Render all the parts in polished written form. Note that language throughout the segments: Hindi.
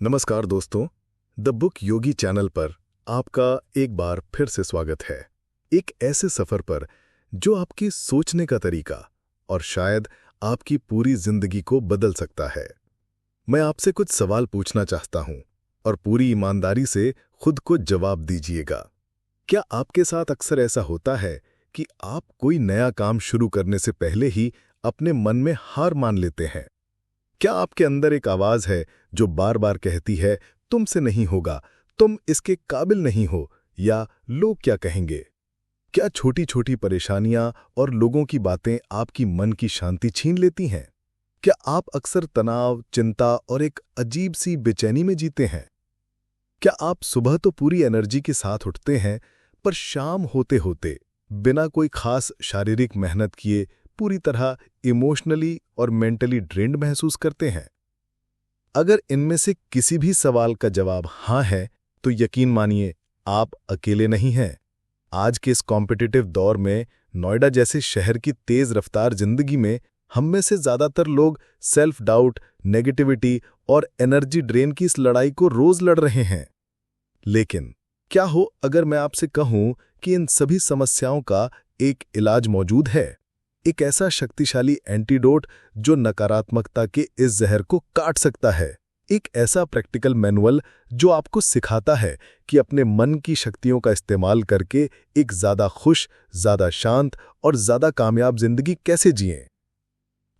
नमस्कार दोस्तों, द बुक योगी चैनल पर आपका एक बार फिर से स्वागत है। एक ऐसे सफर पर जो आपकी सोचने का तरीका और शायद आपकी पूरी जिंदगी को बदल सकता है। मैं आपसे कुछ सवाल पूछना चाहता हूं और पूरी ईमानदारी से खुद को जवाब दीजिएगा। क्या आपके साथ अक्सर ऐसा होता है कि आप कोई नया काम शुरू करने से पहले ही अपने मन में हार मान लेते हैं? क्या आपके अंदर एक आवाज है जो बार बार कहती है, तुमसे नहीं होगा, तुम इसके काबिल नहीं हो, या लोग क्या कहेंगे? क्या छोटी छोटी परेशानियां और लोगों की बातें आपकी मन की शांति छीन लेती हैं? क्या आप अक्सर तनाव, चिंता और एक अजीब सी बेचैनी में जीते हैं? क्या आप सुबह तो पूरी एनर्जी के साथ उठते हैं, पर शाम होते होते बिना कोई खास शारीरिक मेहनत किए पूरी तरह इमोशनली और मेंटली ड्रेन्ड महसूस करते हैं? अगर इनमें से किसी भी सवाल का जवाब हाँ है, तो यकीन मानिए आप अकेले नहीं हैं। आज के इस कॉम्पिटिटिव दौर में, नोएडा जैसे शहर की तेज रफ्तार जिंदगी में, हम में से ज्यादातर लोग सेल्फ डाउट, नेगेटिविटी और एनर्जी ड्रेन की इस लड़ाई को रोज लड़ रहे हैं। लेकिन क्या हो अगर मैं आपसे कहूं कि इन सभी समस्याओं का एक इलाज मौजूद है, एक ऐसा शक्तिशाली एंटीडोट जो नकारात्मकता के इस जहर को काट सकता है, एक ऐसा प्रैक्टिकल मैनुअल जो आपको सिखाता है कि अपने मन की शक्तियों का इस्तेमाल करके एक ज्यादा खुश, ज्यादा शांत और ज्यादा कामयाब जिंदगी कैसे जिएं।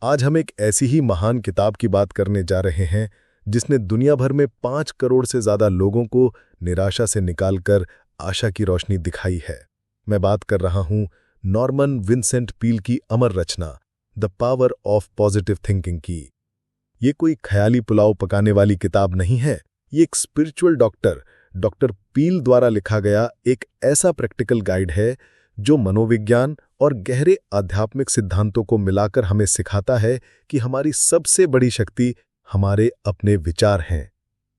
आज हम एक ऐसी ही महान किताब की बात करने जा रहे हैं जिसने दुनिया भर में 5 करोड़ से ज्यादा लोगों को निराशा से निकालकर आशा की रोशनी दिखाई है। मैं बात कर रहा हूं नॉर्मन विंसेंट पील की अमर रचना the power of positive thinking की। ये कोई ख्याली पुलाव पकाने वाली किताब नहीं है। ये एक स्पिरिचुअल डॉक्टर पील द्वारा लिखा गया एक ऐसा प्रैक्टिकल गाइड है जो मनोविज्ञान और गहरे आध्यात्मिक सिद्धांतों को मिलाकर हमें सिखाता है कि हमारी सबसे बड़ी शक्ति हमारे अपने विचार हैं।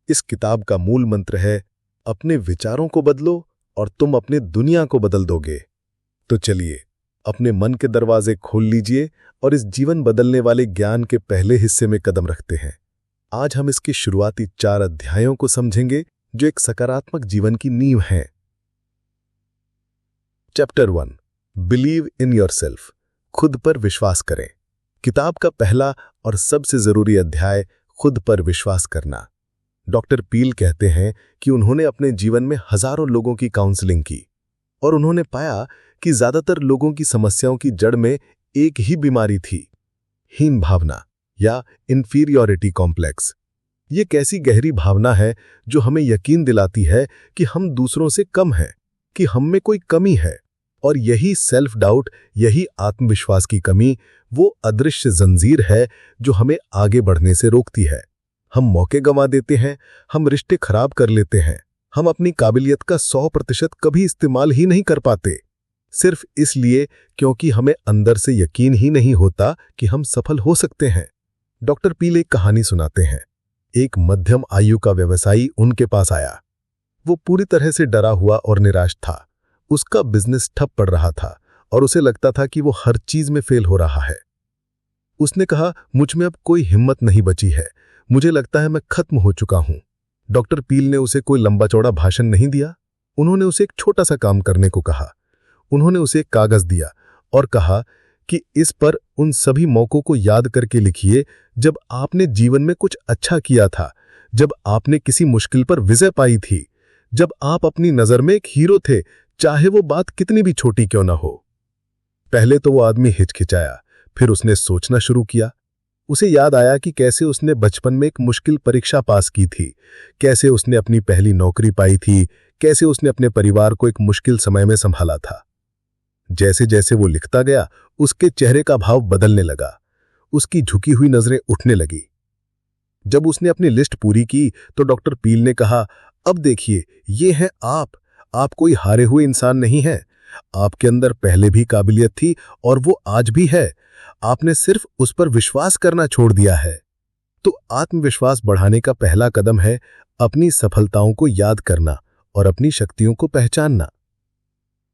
इस किताब का मूल मंत्र है, अपने विचारों को बदलो और तुम अपने दुनिया को बदल दोगे। तो चलिए अपने मन के दरवाजे खोल लीजिए और इस जीवन बदलने वाले ज्ञान के पहले हिस्से में कदम रखते हैं। आज हम इसके शुरुआती 4 अध्यायों को समझेंगे जो एक सकारात्मक जीवन की नींव हैं। चैप्टर 1, बिलीव इन योरसेल्फ, खुद पर विश्वास करें। किताब का पहला और सबसे जरूरी अध्याय खुद पर विश्वास करना। डॉक्टर पील कहते हैं कि उन्होंने अपने जीवन में हजारों लोगों की काउंसलिंग की और उन्होंने पाया कि ज्यादातर लोगों की समस्याओं की जड़ में एक ही बीमारी थी, हीन भावना या इंफीरियॉरिटी कॉम्प्लेक्स। ये कैसी गहरी भावना है जो हमें यकीन दिलाती है कि हम दूसरों से कम हैं, कि हम में कोई कमी है। और यही सेल्फ डाउट, यही आत्मविश्वास की कमी वो अदृश्य जंजीर है जो हमें आगे बढ़ने से रोकती है। हम मौके गंवा देते हैं, हम रिश्ते खराब कर लेते हैं, हम अपनी काबिलियत का 100% कभी इस्तेमाल ही नहीं कर पाते, सिर्फ इसलिए क्योंकि हमें अंदर से यकीन ही नहीं होता कि हम सफल हो सकते हैं। डॉक्टर पील एक कहानी सुनाते हैं। एक मध्यम आयु का व्यवसायी उनके पास आया। वो पूरी तरह से डरा हुआ और निराश था। उसका बिजनेस ठप पड़ रहा था और उसे लगता था कि वो हर चीज में फेल हो रहा है। उसने कहा, मुझ में अब कोई हिम्मत नहीं बची है, मुझे लगता है मैं खत्म हो चुका हूं। डॉक्टर पील ने उसे कोई लंबा चौड़ा भाषण नहीं दिया। उन्होंने उसे एक छोटा सा काम करने को कहा। उन्होंने उसे एक कागज दिया और कहा कि इस पर उन सभी मौकों को याद करके लिखिए जब आपने जीवन में कुछ अच्छा किया था, जब आपने किसी मुश्किल पर विजय पाई थी, जब आप अपनी नजर में एक हीरो थे, चाहे वो बात कितनी भी छोटी क्यों ना हो। पहले तो वो आदमी हिचकिचाया, फिर उसने सोचना शुरू किया। उसे याद आया कि कैसे उसने बचपन में एक मुश्किल परीक्षा पास की थी, कैसे उसने अपनी पहली नौकरी पाई थी, कैसे उसने अपने परिवार को एक मुश्किल समय में संभाला था। जैसे जैसे वो लिखता गया, उसके चेहरे का भाव बदलने लगा, उसकी झुकी हुई नजरें उठने लगी। जब उसने अपनी लिस्ट पूरी की तो डॉक्टर पील ने कहा, अब देखिए, ये हैं आप कोई हारे हुए इंसान नहीं हैं। आपके अंदर पहले भी काबिलियत थी और वो आज भी है, आपने सिर्फ उस पर विश्वास करना छोड़ दिया है। तो आत्मविश्वास बढ़ाने का पहला कदम है अपनी सफलताओं को याद करना और अपनी शक्तियों को पहचानना।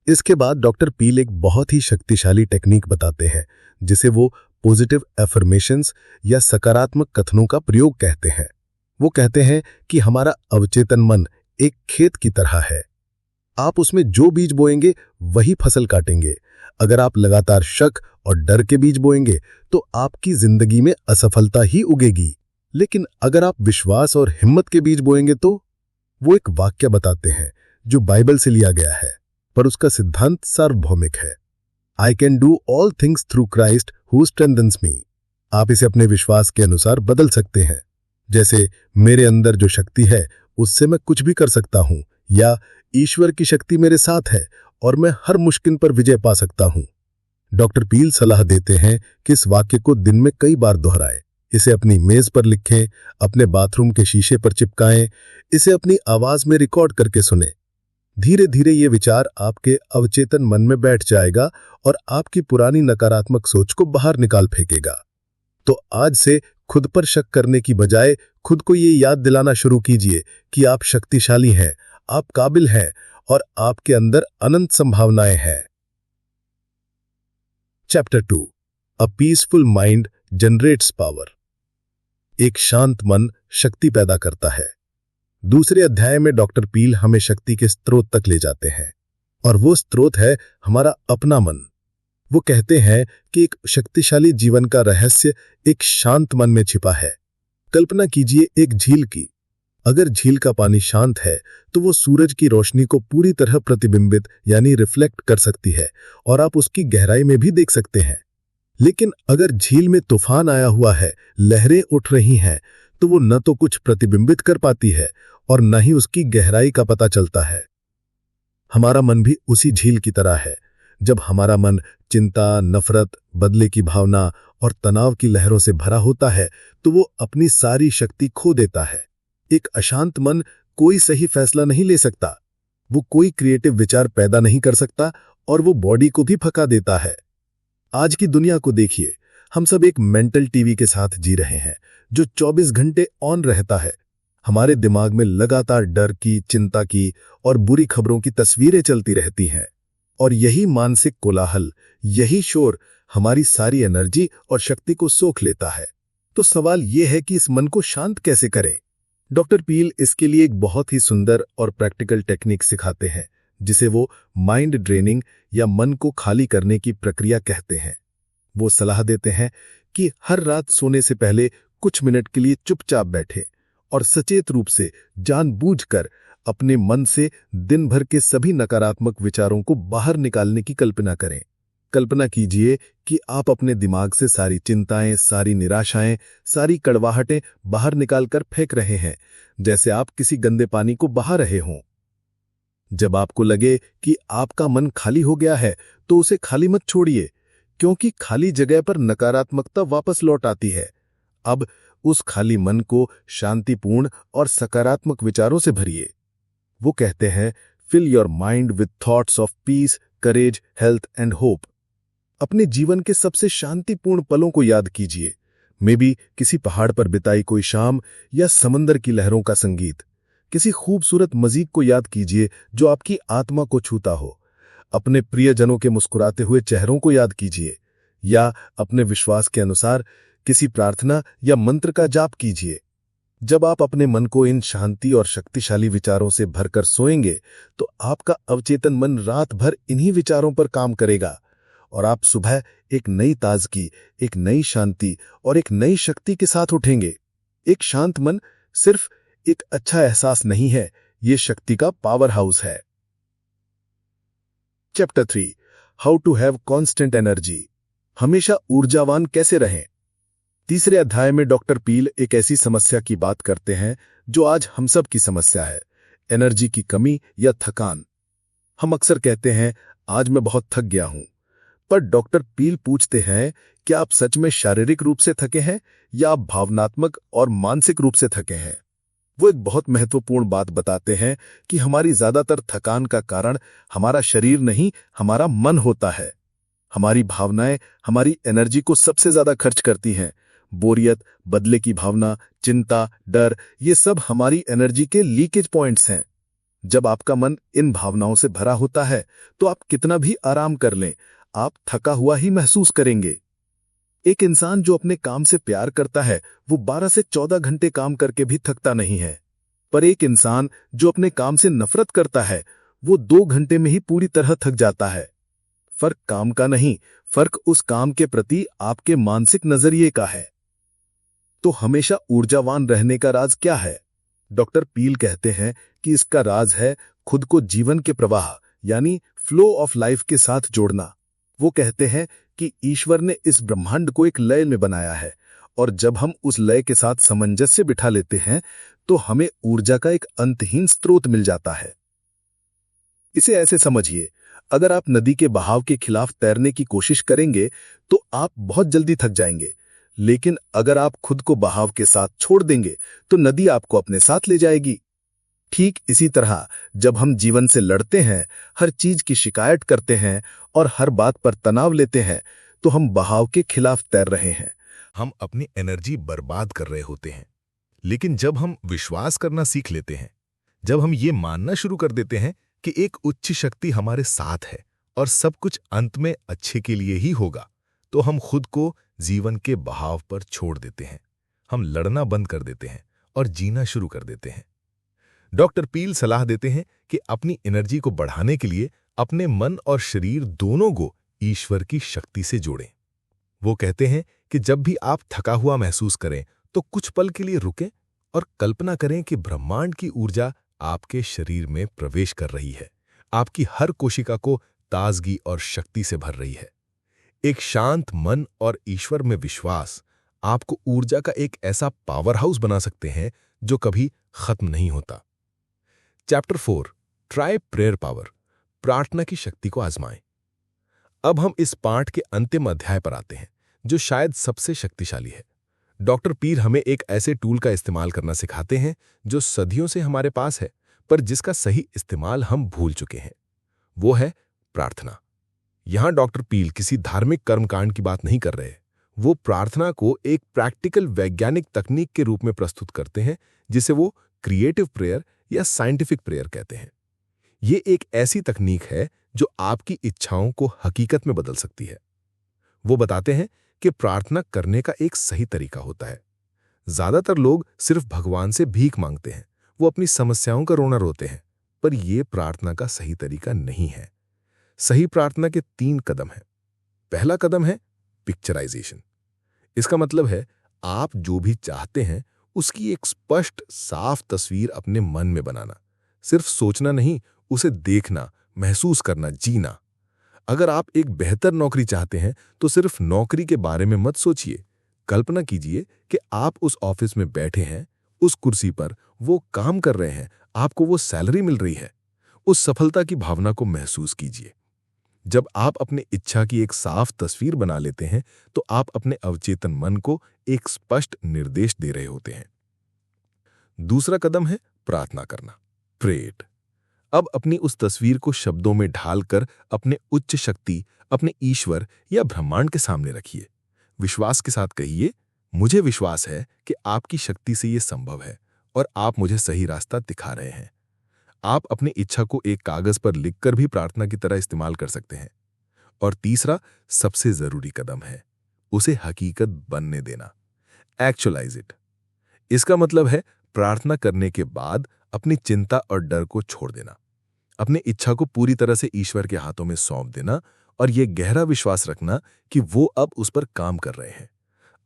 इसके बाद डॉक्टर पील एक बहुत ही शक्तिशाली टेक्निक बताते हैं जिसे वो पॉजिटिव एफर्मेशंस या सकारात्मक कथनों का प्रयोग कहते हैं। वो कहते हैं कि हमारा अवचेतन मन एक खेत की तरह है। आप उसमें जो बीज बोएंगे वही फसल काटेंगे। अगर आप लगातार शक और डर के बीज बोएंगे तो आपकी जिंदगी में असफलता ही उगेगी। लेकिन अगर आप विश्वास और हिम्मत के बीज बोएंगे तो वो एक वाक्य बताते हैं जो बाइबल से लिया गया है, पर उसका सिद्धांत सार्वभौमिक है। I can do all things through Christ who strengthens me. आप इसे अपने विश्वास के अनुसार बदल सकते हैं, जैसे मेरे अंदर जो शक्ति है उससे मैं कुछ भी कर सकता हूं, या ईश्वर की शक्ति मेरे साथ है और मैं हर मुश्किल पर विजय पा सकता हूं। डॉक्टर पील सलाह देते हैं कि इस वाक्य को दिन में कई बार दोहराएं। इसे अपनी मेज पर लिखें, अपने बाथरूम के शीशे पर चिपकाएं, इसे अपनी आवाज में रिकॉर्ड करके सुनें। धीरे धीरे ये विचार आपके अवचेतन मन में बैठ जाएगा और आपकी पुरानी नकारात्मक सोच को बाहर निकाल फेंकेगा। तो आज से खुद पर शक करने की बजाय खुद को ये याद दिलाना शुरू कीजिए कि आप शक्तिशाली हैं, आप काबिल हैं और आपके अंदर अनंत संभावनाएं हैं। Chapter 2, a peaceful mind generates power. एक शांत मन शक्ति पैदा करता है। दूसरे अध्याय में डॉक्टर पील हमें शक्ति के स्रोत तक ले जाते हैं, और वो स्रोत है हमारा अपना मन। वो कहते हैं कि एक शक्तिशाली जीवन का रहस्य एक शांत मन में छिपा है। कल्पना कीजिए एक झील की। अगर झील का पानी शांत है तो वो सूरज की रोशनी को पूरी तरह प्रतिबिंबित यानी रिफ्लेक्ट कर सकती है और आप उसकी गहराई में भी देख सकते हैं। लेकिन अगर झील में तूफान आया हुआ है, लहरें उठ रही हैं, तो वो न तो कुछ प्रतिबिंबित कर पाती है और न ही उसकी गहराई का पता चलता है। हमारा मन भी उसी झील की तरह है। जब हमारा मन चिंता, नफरत, बदले की भावना और तनाव की लहरों से भरा होता है तो वो अपनी सारी शक्ति खो देता है। एक अशांत मन कोई सही फैसला नहीं ले सकता, वो कोई क्रिएटिव विचार पैदा नहीं कर सकता और वो बॉडी को भी थका देता है। आज की दुनिया को देखिए, हम सब एक मेंटल टीवी के साथ जी रहे हैं जो 24 घंटे ऑन रहता है। हमारे दिमाग में लगातार डर की, चिंता की और बुरी खबरों की तस्वीरें चलती रहती हैं, और यही मानसिक कोलाहल, यही शोर हमारी सारी एनर्जी और शक्ति को सोख लेता है। तो सवाल यह है कि इस मन को शांत कैसे करें? डॉक्टर पील इसके लिए एक बहुत ही सुंदर और प्रैक्टिकल टेक्निक सिखाते हैं, जिसे वो माइंड ड्रेनिंग या मन को खाली करने की प्रक्रिया कहते हैं। वो सलाह देते हैं कि हर रात सोने से पहले कुछ मिनट के लिए चुपचाप बैठें और सचेत रूप से जानबूझकर अपने मन से दिन भर के सभी नकारात्मक विचारों को बाहर निकालने की कल्पना करें। कल्पना कीजिए कि आप अपने दिमाग से सारी चिंताएं, सारी निराशाएं, सारी कड़वाहटें बाहर निकालकर फेंक रहे हैं, जैसे आप किसी गंदे पानी को बहा रहे हों। जब आपको लगे कि आपका मन खाली हो गया है तो उसे खाली मत छोड़िए, क्योंकि खाली जगह पर नकारात्मकता वापस लौट आती है। अब उस खाली मन को शांतिपूर्ण और सकारात्मक विचारों से भरिए। वो कहते हैं, fill your mind with thoughts of peace, courage, health and hope. अपने जीवन के सबसे शांतिपूर्ण पलों को याद कीजिए। मे बी किसी पहाड़ पर बिताई कोई शाम, या समंदर की लहरों का संगीत। किसी खूबसूरत मज़ीक को याद कीजिए जो आपकी आत्मा को छूता हो। अपने प्रियजनों के मुस्कुराते हुए चेहरों को याद कीजिए, या अपने विश्वास के अनुसार किसी प्रार्थना या मंत्र का जाप कीजिए। जब आप अपने मन को इन शांति और शक्तिशाली विचारों से भरकर सोएंगे तो आपका अवचेतन मन रात भर इन्हीं विचारों पर काम करेगा, और आप सुबह एक नई ताजगी, एक नई शांति और एक नई शक्ति के साथ उठेंगे। एक शांत मन सिर्फ एक अच्छा एहसास नहीं है, ये शक्ति का पावर हाउस है। Chapter 3, how to have constant energy. हमेशा ऊर्जावान कैसे रहें? तीसरे अध्याय में डॉक्टर पील एक ऐसी समस्या की बात करते हैं जो आज हम सब की समस्या है, एनर्जी की कमी या थकान। हम अक्सर कहते हैं, आज मैं बहुत थक गया हूं, पर डॉक्टर पील पूछते हैं, क्या आप सच में शारीरिक रूप से थके हैं या आप भावनात्मक और मानसिक रूप से थके हैं? वो एक बहुत महत्वपूर्ण बात बताते हैं कि हमारी ज्यादातर थकान का कारण हमारा शरीर नहीं, हमारा मन होता है। हमारी भावनाएं हमारी एनर्जी को सबसे ज्यादा खर्च करती हैं। बोरियत, बदले की भावना, चिंता, डर, ये सब हमारी एनर्जी के लीकेज पॉइंट्स हैं। जब आपका मन इन भावनाओं से भरा होता है तो आप कितना भी आराम कर लें, आप थका हुआ ही महसूस करेंगे। एक इंसान जो अपने काम से प्यार करता है वो 12 से 14 घंटे काम करके भी थकता नहीं है, पर एक इंसान जो अपने काम से नफरत करता है वो 2 घंटे में ही पूरी तरह थक जाता है। फर्क काम का नहीं, फर्क उस काम के प्रति आपके मानसिक नजरिए का है। तो हमेशा ऊर्जावान रहने का राज क्या है? डॉक्टर पील कहते हैं कि इसका राज है खुद को जीवन के प्रवाह यानी फ्लो ऑफ लाइफ के साथ जोड़ना। वो कहते हैं कि ईश्वर ने इस ब्रह्मांड को एक लय में बनाया है और जब हम उस लय के साथ सामंजस्य बिठा लेते हैं तो हमें ऊर्जा का एक अंतहीन स्रोत मिल जाता है। इसे ऐसे समझिए, अगर आप नदी के बहाव के खिलाफ तैरने की कोशिश करेंगे तो आप बहुत जल्दी थक जाएंगे, लेकिन अगर आप खुद को बहाव के साथ छोड़ देंगे तो नदी आपको अपने साथ ले जाएगी। ठीक इसी तरह जब हम जीवन से लड़ते हैं, हर चीज की शिकायत करते हैं और हर बात पर तनाव लेते हैं, तो हम बहाव के खिलाफ तैर रहे हैं। हम अपनी एनर्जी बर्बाद कर रहे होते हैं। लेकिन जब हम विश्वास करना सीख लेते हैं, जब हम ये मानना शुरू कर देते हैं कि एक उच्च शक्ति हमारे साथ है और सब कुछ अंत में अच्छे के लिए ही होगा, तो हम खुद को जीवन के बहाव पर छोड़ देते हैं। हम लड़ना बंद कर देते हैं और जीना शुरू कर देते हैं। डॉक्टर पील सलाह देते हैं कि अपनी एनर्जी को बढ़ाने के लिए अपने मन और शरीर दोनों को ईश्वर की शक्ति से जोड़ें। वो कहते हैं कि जब भी आप थका हुआ महसूस करें तो कुछ पल के लिए रुकें और कल्पना करें कि ब्रह्मांड की ऊर्जा आपके शरीर में प्रवेश कर रही है, आपकी हर कोशिका को ताजगी और शक्ति से भर रही है। एक शांत मन और ईश्वर में विश्वास आपको ऊर्जा का एक ऐसा पावर हाउस बना सकते हैं जो कभी खत्म नहीं होता। चैप्टर 4 ट्राई प्रेयर पावर, प्रार्थना की शक्ति को आजमाएं। अब हम इस पाठ के अंतिम अध्याय पर आते हैं जो शायद सबसे शक्तिशाली है। डॉक्टर पीर हमें एक ऐसे टूल का इस्तेमाल करना सिखाते हैं जो सदियों से हमारे पास है, पर जिसका सही इस्तेमाल हम भूल चुके हैं। वो है प्रार्थना। यहां डॉक्टर पील किसी धार्मिक कर्मकांड की बात नहीं कर रहे। वो प्रार्थना को एक प्रैक्टिकल वैज्ञानिक तकनीक के रूप में प्रस्तुत करते हैं जिसे वो क्रिएटिव प्रेयर या साइंटिफिक प्रेयर कहते हैं। ये एक ऐसी तकनीक है जो आपकी इच्छाओं को हकीकत में बदल सकती है। वो बताते हैं कि प्रार्थना करने का एक सही तरीका होता है। ज्यादातर लोग सिर्फ भगवान से भीख मांगते हैं, वो अपनी समस्याओं का रोना रोते हैं, पर यह प्रार्थना का सही तरीका नहीं है। सही प्रार्थना के 3 कदम हैं। पहला कदम है पिक्चराइजेशन। इसका मतलब है आप जो भी चाहते हैं उसकी एक स्पष्ट साफ तस्वीर अपने मन में बनाना। सिर्फ सोचना नहीं, उसे देखना, महसूस करना, जीना। अगर आप एक बेहतर नौकरी चाहते हैं तो सिर्फ नौकरी के बारे में मत सोचिए। कल्पना कीजिए कि आप उस ऑफिस में बैठे हैं, उस कुर्सी पर वो काम कर रहे हैं, आपको वो सैलरी मिल रही है। उस सफलता की भावना को महसूस कीजिए। जब आप अपनी इच्छा की एक साफ तस्वीर बना लेते हैं तो आप अपने अवचेतन मन को एक स्पष्ट निर्देश दे रहे होते हैं। दूसरा कदम है प्रार्थना करना, प्रेट। अब अपनी उस तस्वीर को शब्दों में ढालकर अपने उच्च शक्ति, अपने ईश्वर या ब्रह्मांड के सामने रखिए। विश्वास के साथ कहिए, मुझे विश्वास है कि आपकी शक्ति से यह संभव है और आप मुझे सही रास्ता दिखा रहे हैं। आप अपनी इच्छा को एक कागज पर लिखकर भी प्रार्थना की तरह इस्तेमाल कर सकते हैं। और तीसरा सबसे जरूरी कदम है उसे हकीकत बनने देना, एक्चुअलाइज इट। इसका मतलब है प्रार्थना करने के बाद अपनी चिंता और डर को छोड़ देना, अपनी इच्छा को पूरी तरह से ईश्वर के हाथों में सौंप देना और यह गहरा विश्वास रखना कि वो अब उस पर काम कर रहे हैं।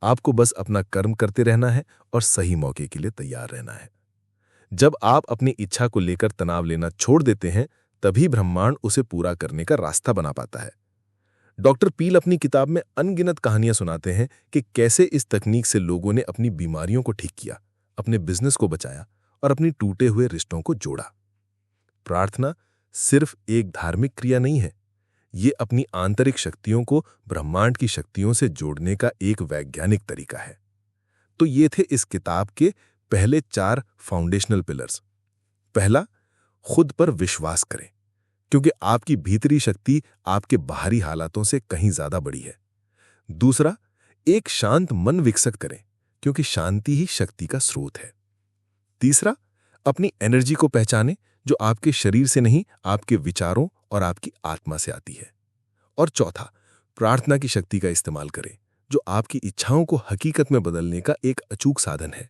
आपको बस अपना कर्म करते रहना है और सही मौके के लिए तैयार रहना है। जब आप अपनी इच्छा को लेकर तनाव लेना छोड़ देते हैं, तभी ब्रह्मांड उसे पूरा करने का रास्ता बना पाता है। डॉक्टर पील अपनी किताब में अनगिनत कहानियां सुनाते हैं कि कैसे इस तकनीक से लोगों ने अपनी बीमारियों को ठीक किया, अपने बिजनेस को बचाया और अपनी टूटे हुए रिश्तों को जोड़ा। प्रार्थना सिर्फ एक धार्मिक क्रिया नहीं है, ये अपनी आंतरिक शक्तियों को ब्रह्मांड की शक्तियों से जोड़ने का एक वैज्ञानिक तरीका है। तो ये थे इस किताब के पहले 4 फाउंडेशनल पिलर्स। पहला, खुद पर विश्वास करें, क्योंकि आपकी भीतरी शक्ति आपके बाहरी हालातों से कहीं ज्यादा बड़ी है। दूसरा, एक शांत मन विकसित करें, क्योंकि शांति ही शक्ति का स्रोत है। तीसरा, अपनी एनर्जी को पहचानें जो आपके शरीर से नहीं, आपके विचारों और आपकी आत्मा से आती है। और चौथा, प्रार्थना की शक्ति का इस्तेमाल करें, जो आपकी इच्छाओं को हकीकत में बदलने का एक अचूक साधन है।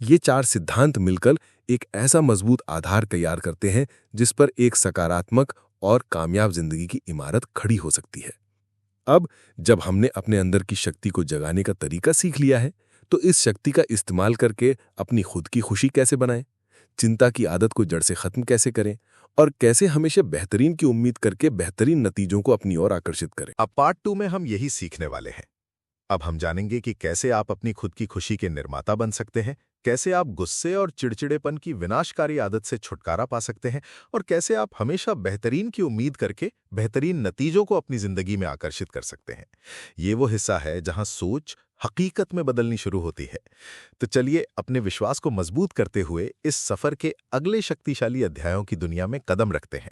ये 4 सिद्धांत मिलकर एक ऐसा मजबूत आधार तैयार करते हैं जिस पर एक सकारात्मक और कामयाब जिंदगी की इमारत खड़ी हो सकती है। अब जब हमने अपने अंदर की शक्ति को जगाने का तरीका सीख लिया है, तो इस शक्ति का इस्तेमाल करके अपनी खुद की खुशी कैसे बनाएं, चिंता की आदत को जड़ से खत्म कैसे करें और कैसे हमेशा बेहतरीन की उम्मीद करके बेहतरीन नतीजों को अपनी ओर आकर्षित करें। अब पार्ट 2 में हम यही सीखने वाले हैं। अब हम जानेंगे कि कैसे आप अपनी खुद की खुशी के निर्माता बन सकते हैं, कैसे आप गुस्से और चिड़चिड़ेपन की विनाशकारी आदत से छुटकारा पा सकते हैं और कैसे आप हमेशा बेहतरीन की उम्मीद करके बेहतरीन नतीजों को अपनी जिंदगी में आकर्षित कर सकते हैं। ये वो हिस्सा है जहां सोच हकीकत में बदलनी शुरू होती है। तो चलिए अपने विश्वास को मजबूत करते हुए इस सफर के अगले शक्तिशाली अध्यायों की दुनिया में कदम रखते हैं।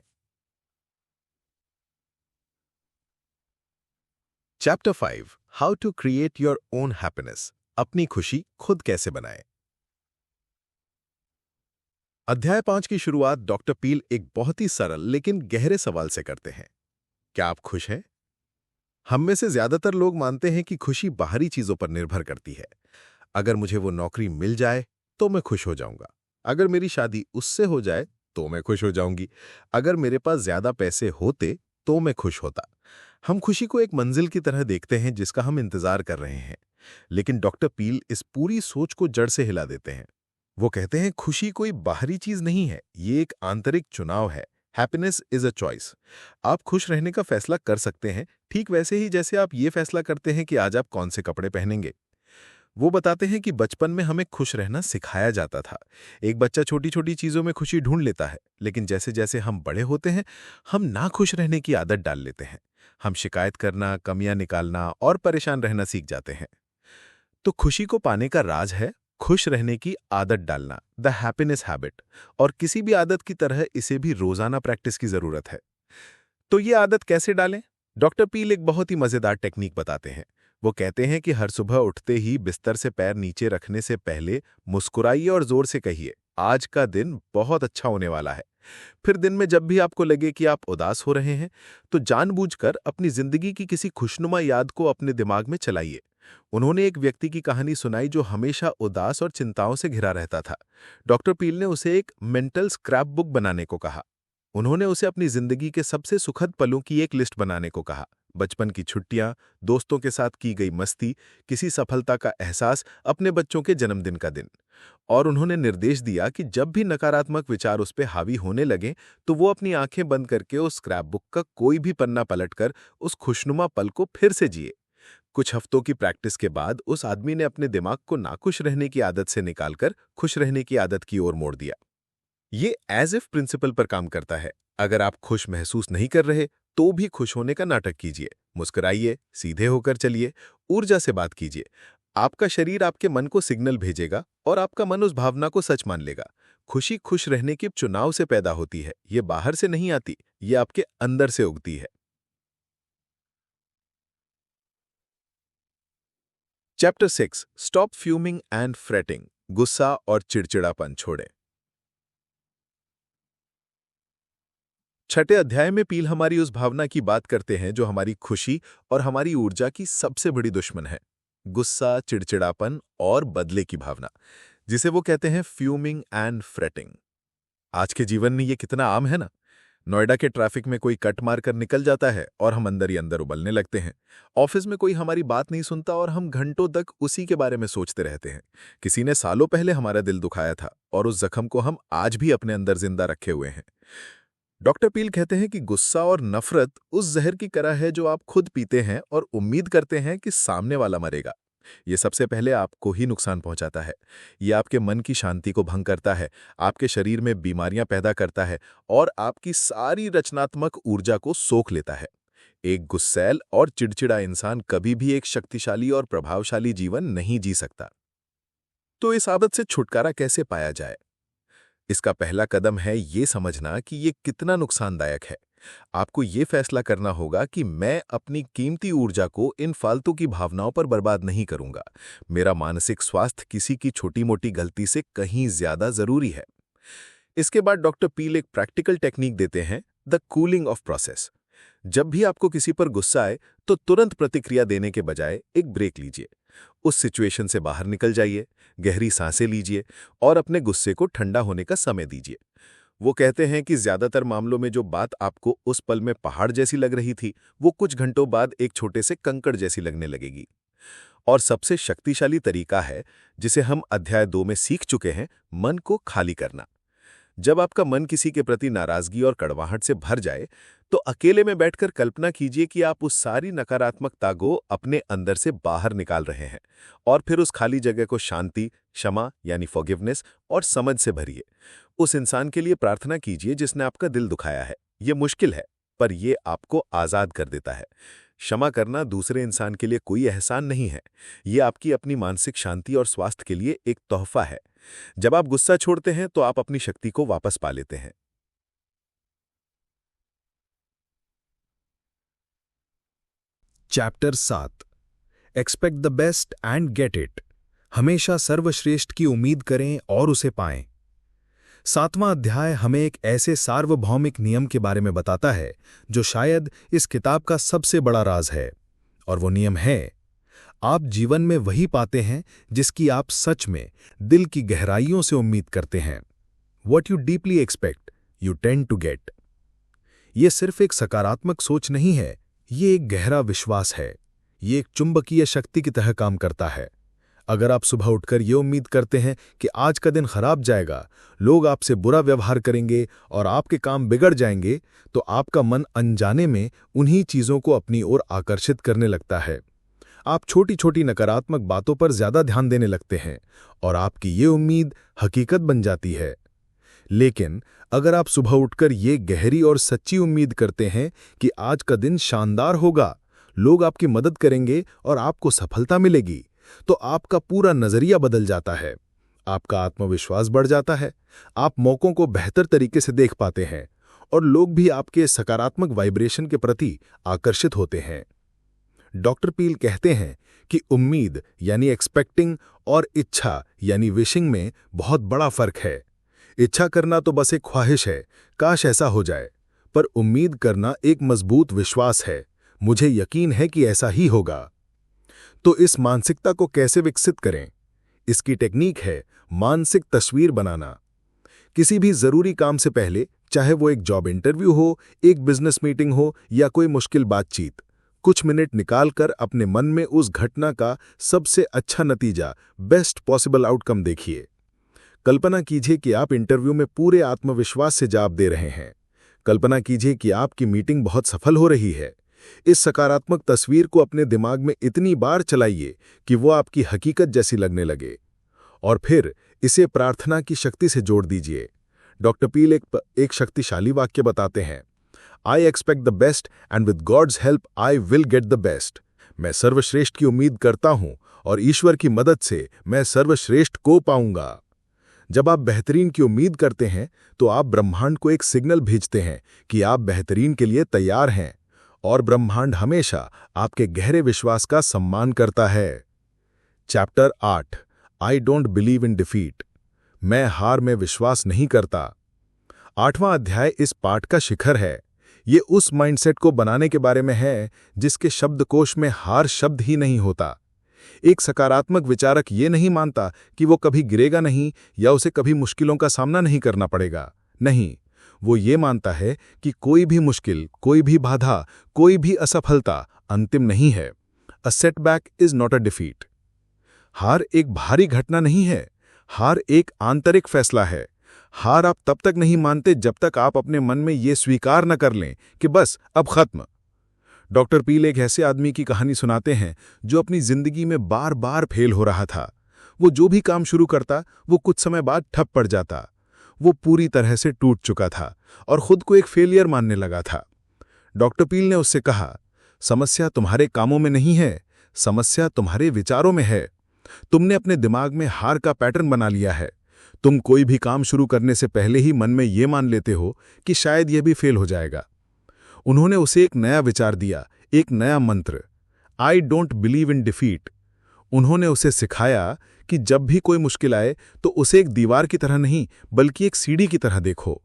Chapter 5 how to create your own happiness, अपनी खुशी खुद कैसे बनाएं। अध्याय 5 की शुरुआत डॉक्टर पील एक बहुत ही सरल लेकिन गहरे सवाल से करते हैं। क्या आप खुश हैं? हम में से ज्यादातर लोग मानते हैं कि खुशी बाहरी चीजों पर निर्भर करती है। अगर मुझे वो नौकरी मिल जाए तो मैं खुश हो जाऊंगा। अगर मेरी शादी उससे हो जाए तो मैं खुश हो जाऊंगी। अगर मेरे पास ज्यादा पैसे होते तो मैं खुश होता। हम खुशी को एक मंजिल की तरह देखते हैं जिसका हम इंतजार कर रहे हैं। लेकिन डॉक्टर पील इस पूरी सोच को जड़ से हिला देते हैं। वो कहते हैं खुशी कोई बाहरी चीज नहीं है, ये एक आंतरिक चुनाव है। Happiness is a choice. आप खुश रहने का फैसला कर सकते हैं, ठीक वैसे ही जैसे आप ये फैसला करते हैं कि आज आप कौन से कपड़े पहनेंगे। वो बताते हैं कि बचपन में हमें खुश रहना सिखाया जाता था। एक बच्चा छोटी छोटी चीजों में खुशी ढूंढ लेता है, लेकिन जैसे जैसे हम बड़े होते हैं हम ना खुश रहने की आदत डाल लेते हैं। हम शिकायत करना, कमियां निकालना और परेशान रहना सीख जाते हैं। तो खुशी को पाने का राज है खुश रहने की आदत डालना, द हैप्पीनेस हैबिट। और किसी भी आदत की तरह इसे भी रोजाना प्रैक्टिस की जरूरत है। तो ये आदत कैसे डालें? डॉक्टर पील एक बहुत ही मजेदार टेक्निक बताते हैं। वो कहते हैं कि हर सुबह उठते ही बिस्तर से पैर नीचे रखने से पहले मुस्कुराइए और जोर से कहिए, आज का दिन बहुत अच्छा होने वाला है। फिर दिन में जब भी आपको लगे कि आप उदास हो रहे हैं, तो जानबूझकर अपनी जिंदगी की किसी खुशनुमा याद को अपने दिमाग में चलाइए। उन्होंने एक व्यक्ति की कहानी सुनाई जो हमेशा उदास और चिंताओं से घिरा रहता था। डॉक्टर पील ने उसे एक मेंटल स्क्रैप बुक बनाने को कहा। उन्होंने उसे अपनी जिंदगी के सबसे सुखद पलों की एक लिस्ट बनाने को कहा। बचपन की छुट्टियां, दोस्तों के साथ की गई मस्ती, किसी सफलता का एहसास, अपने बच्चों के जन्मदिन का दिन। और उन्होंने निर्देश दिया कि जब भी नकारात्मक विचार उस पर हावी होने लगे तो वो अपनी आंखें बंद करके उस स्क्रैप बुक का कोई भी पन्ना पलटकर उस खुशनुमा पल को फिर से जिए। कुछ हफ्तों की प्रैक्टिस के बाद उस आदमी ने अपने दिमाग को नाखुश रहने की आदत से निकालकर खुश रहने की आदत की ओर मोड़ दिया। ये एज इफ प्रिंसिपल पर काम करता है। अगर आप खुश महसूस नहीं कर रहे तो भी खुश होने का नाटक कीजिए, मुस्कुराइए, सीधे होकर चलिए, ऊर्जा से बात कीजिए। आपका शरीर आपके मन को सिग्नल भेजेगा और आपका मन उस भावना को सच मान लेगा। खुशी खुश रहने के चुनाव से पैदा होती है, ये बाहर से नहीं आती, ये आपके अंदर से उगती है। Chapter 6 stop fuming and fretting, गुस्सा और चिड़चिड़ापन छोड़ें। छठे अध्याय में पील हमारी उस भावना की बात करते हैं जो हमारी खुशी और हमारी ऊर्जा की सबसे बड़ी दुश्मन है, गुस्सा, चिड़चिड़ापन और बदले की भावना, जिसे वो कहते हैं फ्यूमिंग एंड फ्रेटिंग। आज के जीवन में ये कितना आम है ना। नोएडा के ट्रैफिक में कोई कट मार कर निकल जाता है और हम अंदर ही अंदर उबलने लगते हैं। ऑफिस में कोई हमारी बात नहीं सुनता और हम घंटों तक उसी के बारे में सोचते रहते हैं। किसी ने सालों पहले हमारा दिल दुखाया था और उस जख्म को हम आज भी अपने अंदर जिंदा रखे हुए हैं। डॉक्टर पील कहते हैं कि गुस्सा और नफरत उस जहर की तरह है जो आप खुद पीते हैं और उम्मीद करते हैं कि सामने वाला मरेगा। ये सबसे पहले आपको ही नुकसान पहुंचाता है। ये आपके मन की शांति को भंग करता है, आपके शरीर में बीमारियां पैदा करता है और आपकी सारी रचनात्मक ऊर्जा को सोख लेता है। एक गुस्सैल और चिड़चिड़ा इंसान कभी भी एक शक्तिशाली और प्रभावशाली जीवन नहीं जी सकता। तो इस आदत से छुटकारा कैसे पाया जाए? इसका पहला कदम है ये समझना कि ये कितना नुकसानदायक है। आपको ये फैसला करना होगा कि मैं अपनी कीमती ऊर्जा को इन फालतू की भावनाओं पर बर्बाद नहीं करूंगा। मेरा मानसिक स्वास्थ्य किसी की छोटी मोटी गलती से कहीं ज्यादा जरूरी है। इसके बाद डॉक्टर पील एक प्रैक्टिकल टेक्निक देते हैं, द कूलिंग ऑफ प्रोसेस। जब भी आपको किसी पर गुस्सा आए तो तुरंत प्रतिक्रिया देने के बजाय एक ब्रेक लीजिए। उस सिचुएशन से बाहर निकल जाइए, गहरी सांसें लीजिए और अपने गुस्से को ठंडा होने का समय दीजिए। वो कहते हैं कि ज्यादातर मामलों में जो बात आपको उस पल में पहाड़ जैसी लग रही थी, वो कुछ घंटों बाद एक छोटे से कंकड़ जैसी लगने लगेगी। और सबसे शक्तिशाली तरीका है, जिसे हम अध्याय 2 में सीख चुके हैं, मन को खाली करना। जब आपका मन किसी के प्रति नाराजगी और कड़वाहट से भर जाए, तो अकेले में बैठकर कल्पना कीजिए कि आप उस सारी नकारात्मकता को अपने अंदर से बाहर निकाल रहे हैं और फिर उस खाली जगह को शांति, क्षमा यानी फॉरगिवनेस और समझ से भरिए। उस इंसान के लिए प्रार्थना कीजिए जिसने आपका दिल दुखाया है। ये मुश्किल है, पर ये आपको आजाद कर देता है। क्षमा करना दूसरे इंसान के लिए कोई एहसान नहीं है, ये आपकी अपनी मानसिक शांति और स्वास्थ्य के लिए एक तोहफा है। जब आप गुस्सा छोड़ते हैं तो आप अपनी शक्ति को वापस पा लेते हैं। Chapter 7 expect the best and get it. हमेशा सर्वश्रेष्ठ की उम्मीद करें और उसे पाएं। 7वां अध्याय हमें एक ऐसे सार्वभौमिक नियम के बारे में बताता है जो शायद इस किताब का सबसे बड़ा राज है। और वो नियम है, आप जीवन में वही पाते हैं जिसकी आप सच में दिल की गहराइयों से उम्मीद करते हैं। What you deeply expect, you tend to get। ये सिर्फ एक सकारात्मक सोच नहीं है, ये एक गहरा विश्वास है। ये एक चुंबकीय शक्ति की तरह काम करता है। अगर आप सुबह उठकर ये उम्मीद करते हैं कि आज का दिन खराब जाएगा, लोग आपसे बुरा व्यवहार करेंगे और आपके काम बिगड़ जाएंगे, तो आपका मन अनजाने में उन्हीं चीज़ों को अपनी ओर आकर्षित करने लगता है। आप छोटी छोटी नकारात्मक बातों पर ज्यादा ध्यान देने लगते हैं और आपकी ये उम्मीद हकीकत बन जाती है। लेकिन अगर आप सुबह उठकर ये गहरी और सच्ची उम्मीद करते हैं कि आज का दिन शानदार होगा, लोग आपकी मदद करेंगे और आपको सफलता मिलेगी, तो आपका पूरा नजरिया बदल जाता है। आपका आत्मविश्वास बढ़ जाता है, आप मौकों को बेहतर तरीके से देख पाते हैं और लोग भी आपके सकारात्मक वाइब्रेशन के प्रति आकर्षित होते हैं। डॉक्टर पील कहते हैं कि उम्मीद यानी एक्सपेक्टिंग और इच्छा यानी विशिंग में बहुत बड़ा फर्क है। इच्छा करना तो बस एक ख्वाहिश है, काश ऐसा हो जाए, पर उम्मीद करना एक मजबूत विश्वास है, मुझे यकीन है कि ऐसा ही होगा। तो इस मानसिकता को कैसे विकसित करें? इसकी टेक्निक है मानसिक तस्वीर बनाना। किसी भी जरूरी काम से पहले, चाहे वो एक जॉब इंटरव्यू हो, एक बिजनेस मीटिंग हो या कोई मुश्किल बातचीत, कुछ मिनट निकालकर अपने मन में उस घटना का सबसे अच्छा नतीजा, बेस्ट पॉसिबल आउटकम देखिए। कल्पना कीजिए कि आप इंटरव्यू में पूरे आत्मविश्वास से जवाब दे रहे हैं। कल्पना कीजिए कि आपकी मीटिंग बहुत सफल हो रही है। इस सकारात्मक तस्वीर को अपने दिमाग में इतनी बार चलाइए कि वो आपकी हकीकत जैसी लगने लगे, और फिर इसे प्रार्थना की शक्ति से जोड़ दीजिए। डॉक्टर पील एक शक्तिशाली वाक्य बताते हैं, I expect the best and with God's help I will get the best। मैं सर्वश्रेष्ठ की उम्मीद करता हूं और ईश्वर की मदद से मैं सर्वश्रेष्ठ को पाऊंगा। जब आप बेहतरीन की उम्मीद करते हैं तो आप ब्रह्मांड को एक सिग्नल भेजते हैं कि आप बेहतरीन के लिए तैयार हैं, और ब्रह्मांड हमेशा आपके गहरे विश्वास का सम्मान करता है। Chapter 8 I don't believe in defeat। मैं हार में विश्वास नहीं करता। 8वां अध्याय इस पाठ का शिखर है। ये उस माइंडसेट को बनाने के बारे में है जिसके शब्दकोश में हार शब्द ही नहीं होता। एक सकारात्मक विचारक ये नहीं मानता कि वो कभी गिरेगा नहीं या उसे कभी मुश्किलों का सामना नहीं करना पड़ेगा। नहीं, वो ये मानता है कि कोई भी मुश्किल, कोई भी बाधा, कोई भी असफलता अंतिम नहीं है। A setback is not a defeat. हार एक भारी घटना नहीं है, हार एक आंतरिक फैसला है। हार आप तब तक नहीं मानते जब तक आप अपने मन में ये स्वीकार न कर लें कि बस अब खत्म। डॉक्टर पील एक ऐसे आदमी की कहानी सुनाते हैं जो अपनी जिंदगी में बार बार फेल हो रहा था। वो जो भी काम शुरू करता वो कुछ समय बाद ठप पड़ जाता। वो पूरी तरह से टूट चुका था और खुद को एक फेलियर मानने लगा था। डॉक्टर पील ने उससे कहा, समस्या तुम्हारे कामों में नहीं है, समस्या तुम्हारे विचारों में है। तुमने अपने दिमाग में हार का पैटर्न बना लिया है। तुम कोई भी काम शुरू करने से पहले ही मन में ये मान लेते हो कि शायद यह भी फेल हो जाएगा। उन्होंने उसे एक नया विचार दिया, एक नया मंत्र, I don't believe in defeat. उन्होंने उसे सिखाया कि जब भी कोई मुश्किल आए तो उसे एक दीवार की तरह नहीं बल्कि एक सीढ़ी की तरह देखो।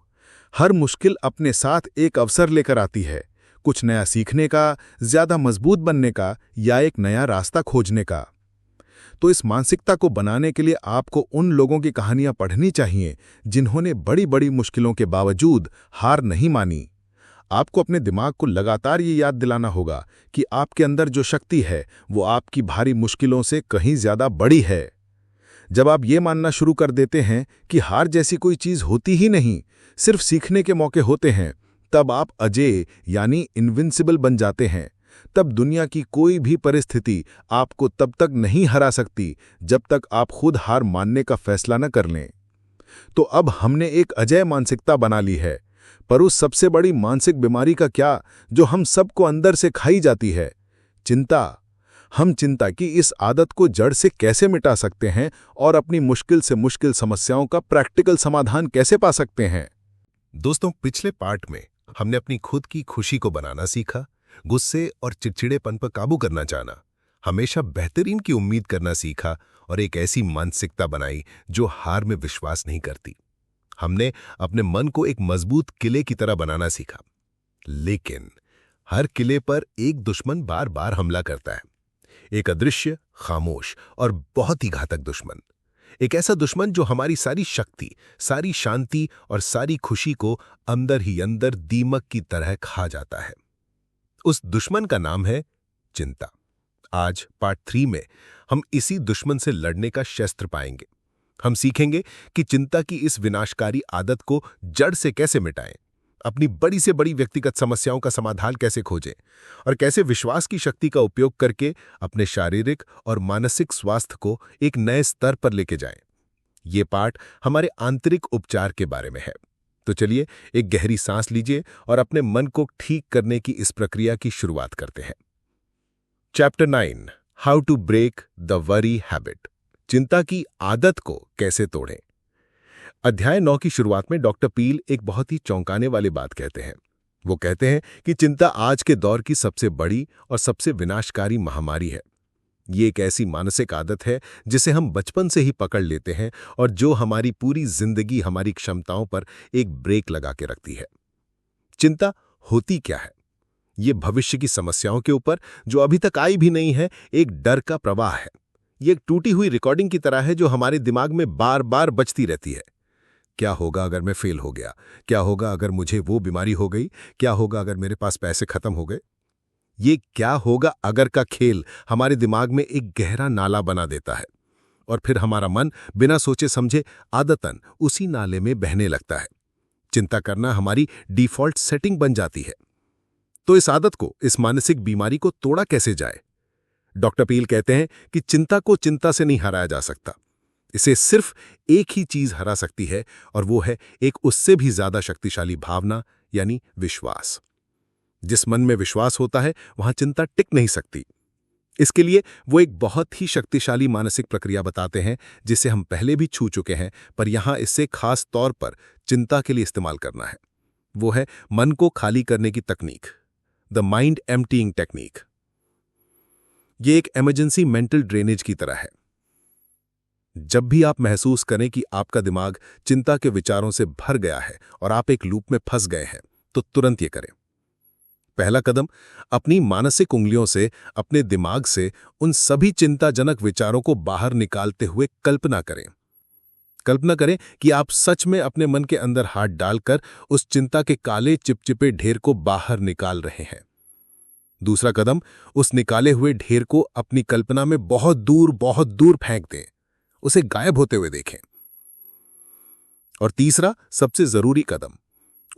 हर मुश्किल अपने साथ एक अवसर लेकर आती है। कुछ नया सीखने का, ज्यादा मजबूत बनने का या एक नया रास्ता खोजने का। तो इस मानसिकता को बनाने के लिए आपको उन लोगों की कहानियां पढ़नी चाहिए जिन्होंने बड़ी बड़ी मुश्किलों के बावजूद हार नहीं मानी। आपको अपने दिमाग को लगातार ये याद दिलाना होगा कि आपके अंदर जो शक्ति है वो आपकी भारी मुश्किलों से कहीं ज्यादा बड़ी है। जब आप ये मानना शुरू कर देते हैं कि हार जैसी कोई चीज होती ही नहीं, सिर्फ सीखने के मौके होते हैं, तब आप अजेय यानी इनविंसिबल बन जाते हैं। तब दुनिया की कोई भी परिस्थिति आपको तब तक नहीं हरा सकती जब तक आप खुद हार मानने का फैसला न कर लें। तो अब हमने एक अजेय मानसिकता बना ली है, पर उस सबसे बड़ी मानसिक बीमारी का क्या जो हम सबको अंदर से खाई जाती है, चिंता। हम चिंता की इस आदत को जड़ से कैसे मिटा सकते हैं और अपनी मुश्किल से मुश्किल समस्याओं का प्रैक्टिकल समाधान कैसे पा सकते हैं? दोस्तों, पिछले पार्ट में हमने अपनी खुद की खुशी को बनाना सीखा, गुस्से और चिड़चिड़ेपन पर काबू करना जाना, हमेशा बेहतरीन की उम्मीद करना सीखा और एक ऐसी मानसिकता बनाई जो हार में विश्वास नहीं करती। हमने अपने मन को एक मजबूत किले की तरह बनाना सीखा। लेकिन हर किले पर एक दुश्मन बार बार हमला करता है, एक अदृश्य, खामोश और बहुत ही घातक दुश्मन। एक ऐसा दुश्मन जो हमारी सारी शक्ति, सारी शांति और सारी खुशी को अंदर ही अंदर दीमक की तरह खा जाता है। उस दुश्मन का नाम है चिंता। आज पार्ट 3 में हम इसी दुश्मन से लड़ने का शस्त्र पाएंगे। हम सीखेंगे कि चिंता की इस विनाशकारी आदत को जड़ से कैसे मिटाएं, अपनी बड़ी से बड़ी व्यक्तिगत समस्याओं का समाधान कैसे खोजें और कैसे विश्वास की शक्ति का उपयोग करके अपने शारीरिक और मानसिक स्वास्थ्य को एक नए स्तर पर लेके जाएं। ये पार्ट हमारे आंतरिक उपचार के बारे में है। तो चलिए एक गहरी सांस लीजिए और अपने मन को ठीक करने की इस प्रक्रिया की शुरुआत करते हैं। Chapter 9, how to break the worry habit, चिंता की आदत को कैसे तोड़ें। अध्याय 9 की शुरुआत में डॉक्टर पील एक बहुत ही चौंकाने वाली बात कहते हैं। वो कहते हैं कि चिंता आज के दौर की सबसे बड़ी और सबसे विनाशकारी महामारी है। ये एक ऐसी मानसिक आदत है जिसे हम बचपन से ही पकड़ लेते हैं और जो हमारी पूरी जिंदगी हमारी क्षमताओं पर एक ब्रेक लगा के रखती है। चिंता होती क्या है? ये भविष्य की समस्याओं के ऊपर, जो अभी तक आई भी नहीं है, एक डर का प्रवाह है। ये एक टूटी हुई रिकॉर्डिंग की तरह है जो हमारे दिमाग में बार बार बजती रहती है। क्या होगा अगर मैं फेल हो गया? क्या होगा अगर मुझे वो बीमारी हो गई? क्या होगा अगर मेरे पास पैसे खत्म हो गए? ये क्या होगा अगर का खेल हमारे दिमाग में एक गहरा नाला बना देता है और फिर हमारा मन बिना सोचे समझे आदतन उसी नाले में बहने लगता है। चिंता करना हमारी डिफॉल्ट सेटिंग बन जाती है। तो इस आदत को, इस मानसिक बीमारी को तोड़ा कैसे जाए? डॉक्टर पील कहते हैं कि चिंता को चिंता से नहीं हराया जा सकता। इसे सिर्फ एक ही चीज हरा सकती है और वो है एक उससे भी ज्यादा शक्तिशाली भावना, यानी विश्वास। जिस मन में विश्वास होता है वहां चिंता टिक नहीं सकती। इसके लिए वो एक बहुत ही शक्तिशाली मानसिक प्रक्रिया बताते हैं जिसे हम पहले भी छू चुके हैं, पर यहां इससे खास तौर पर चिंता के लिए इस्तेमाल करना है। वो है मन को खाली करने की तकनीक, द माइंड एम्प्टीइंग टेक्निक। ये एक इमरजेंसी मेंटल ड्रेनेज की तरह है। जब भी आप महसूस करें कि आपका दिमाग चिंता के विचारों से भर गया है और आप एक लूप में फंस गए हैं, तो तुरंत ये करें। पहला कदम, अपनी मानसिक उंगलियों से, अपने दिमाग से उन सभी चिंताजनक विचारों को बाहर निकालते हुए कल्पना करें। कल्पना करें कि आप सच में अपने मन के अंदर हाथ डालकर उस चिंता के काले चिपचिपे ढेर को बाहर निकाल रहे हैं। दूसरा कदम, उस निकाले हुए ढेर को अपनी कल्पना में बहुत दूर फेंक दें, उसे गायब होते हुए देखें। और तीसरा, सबसे जरूरी कदम,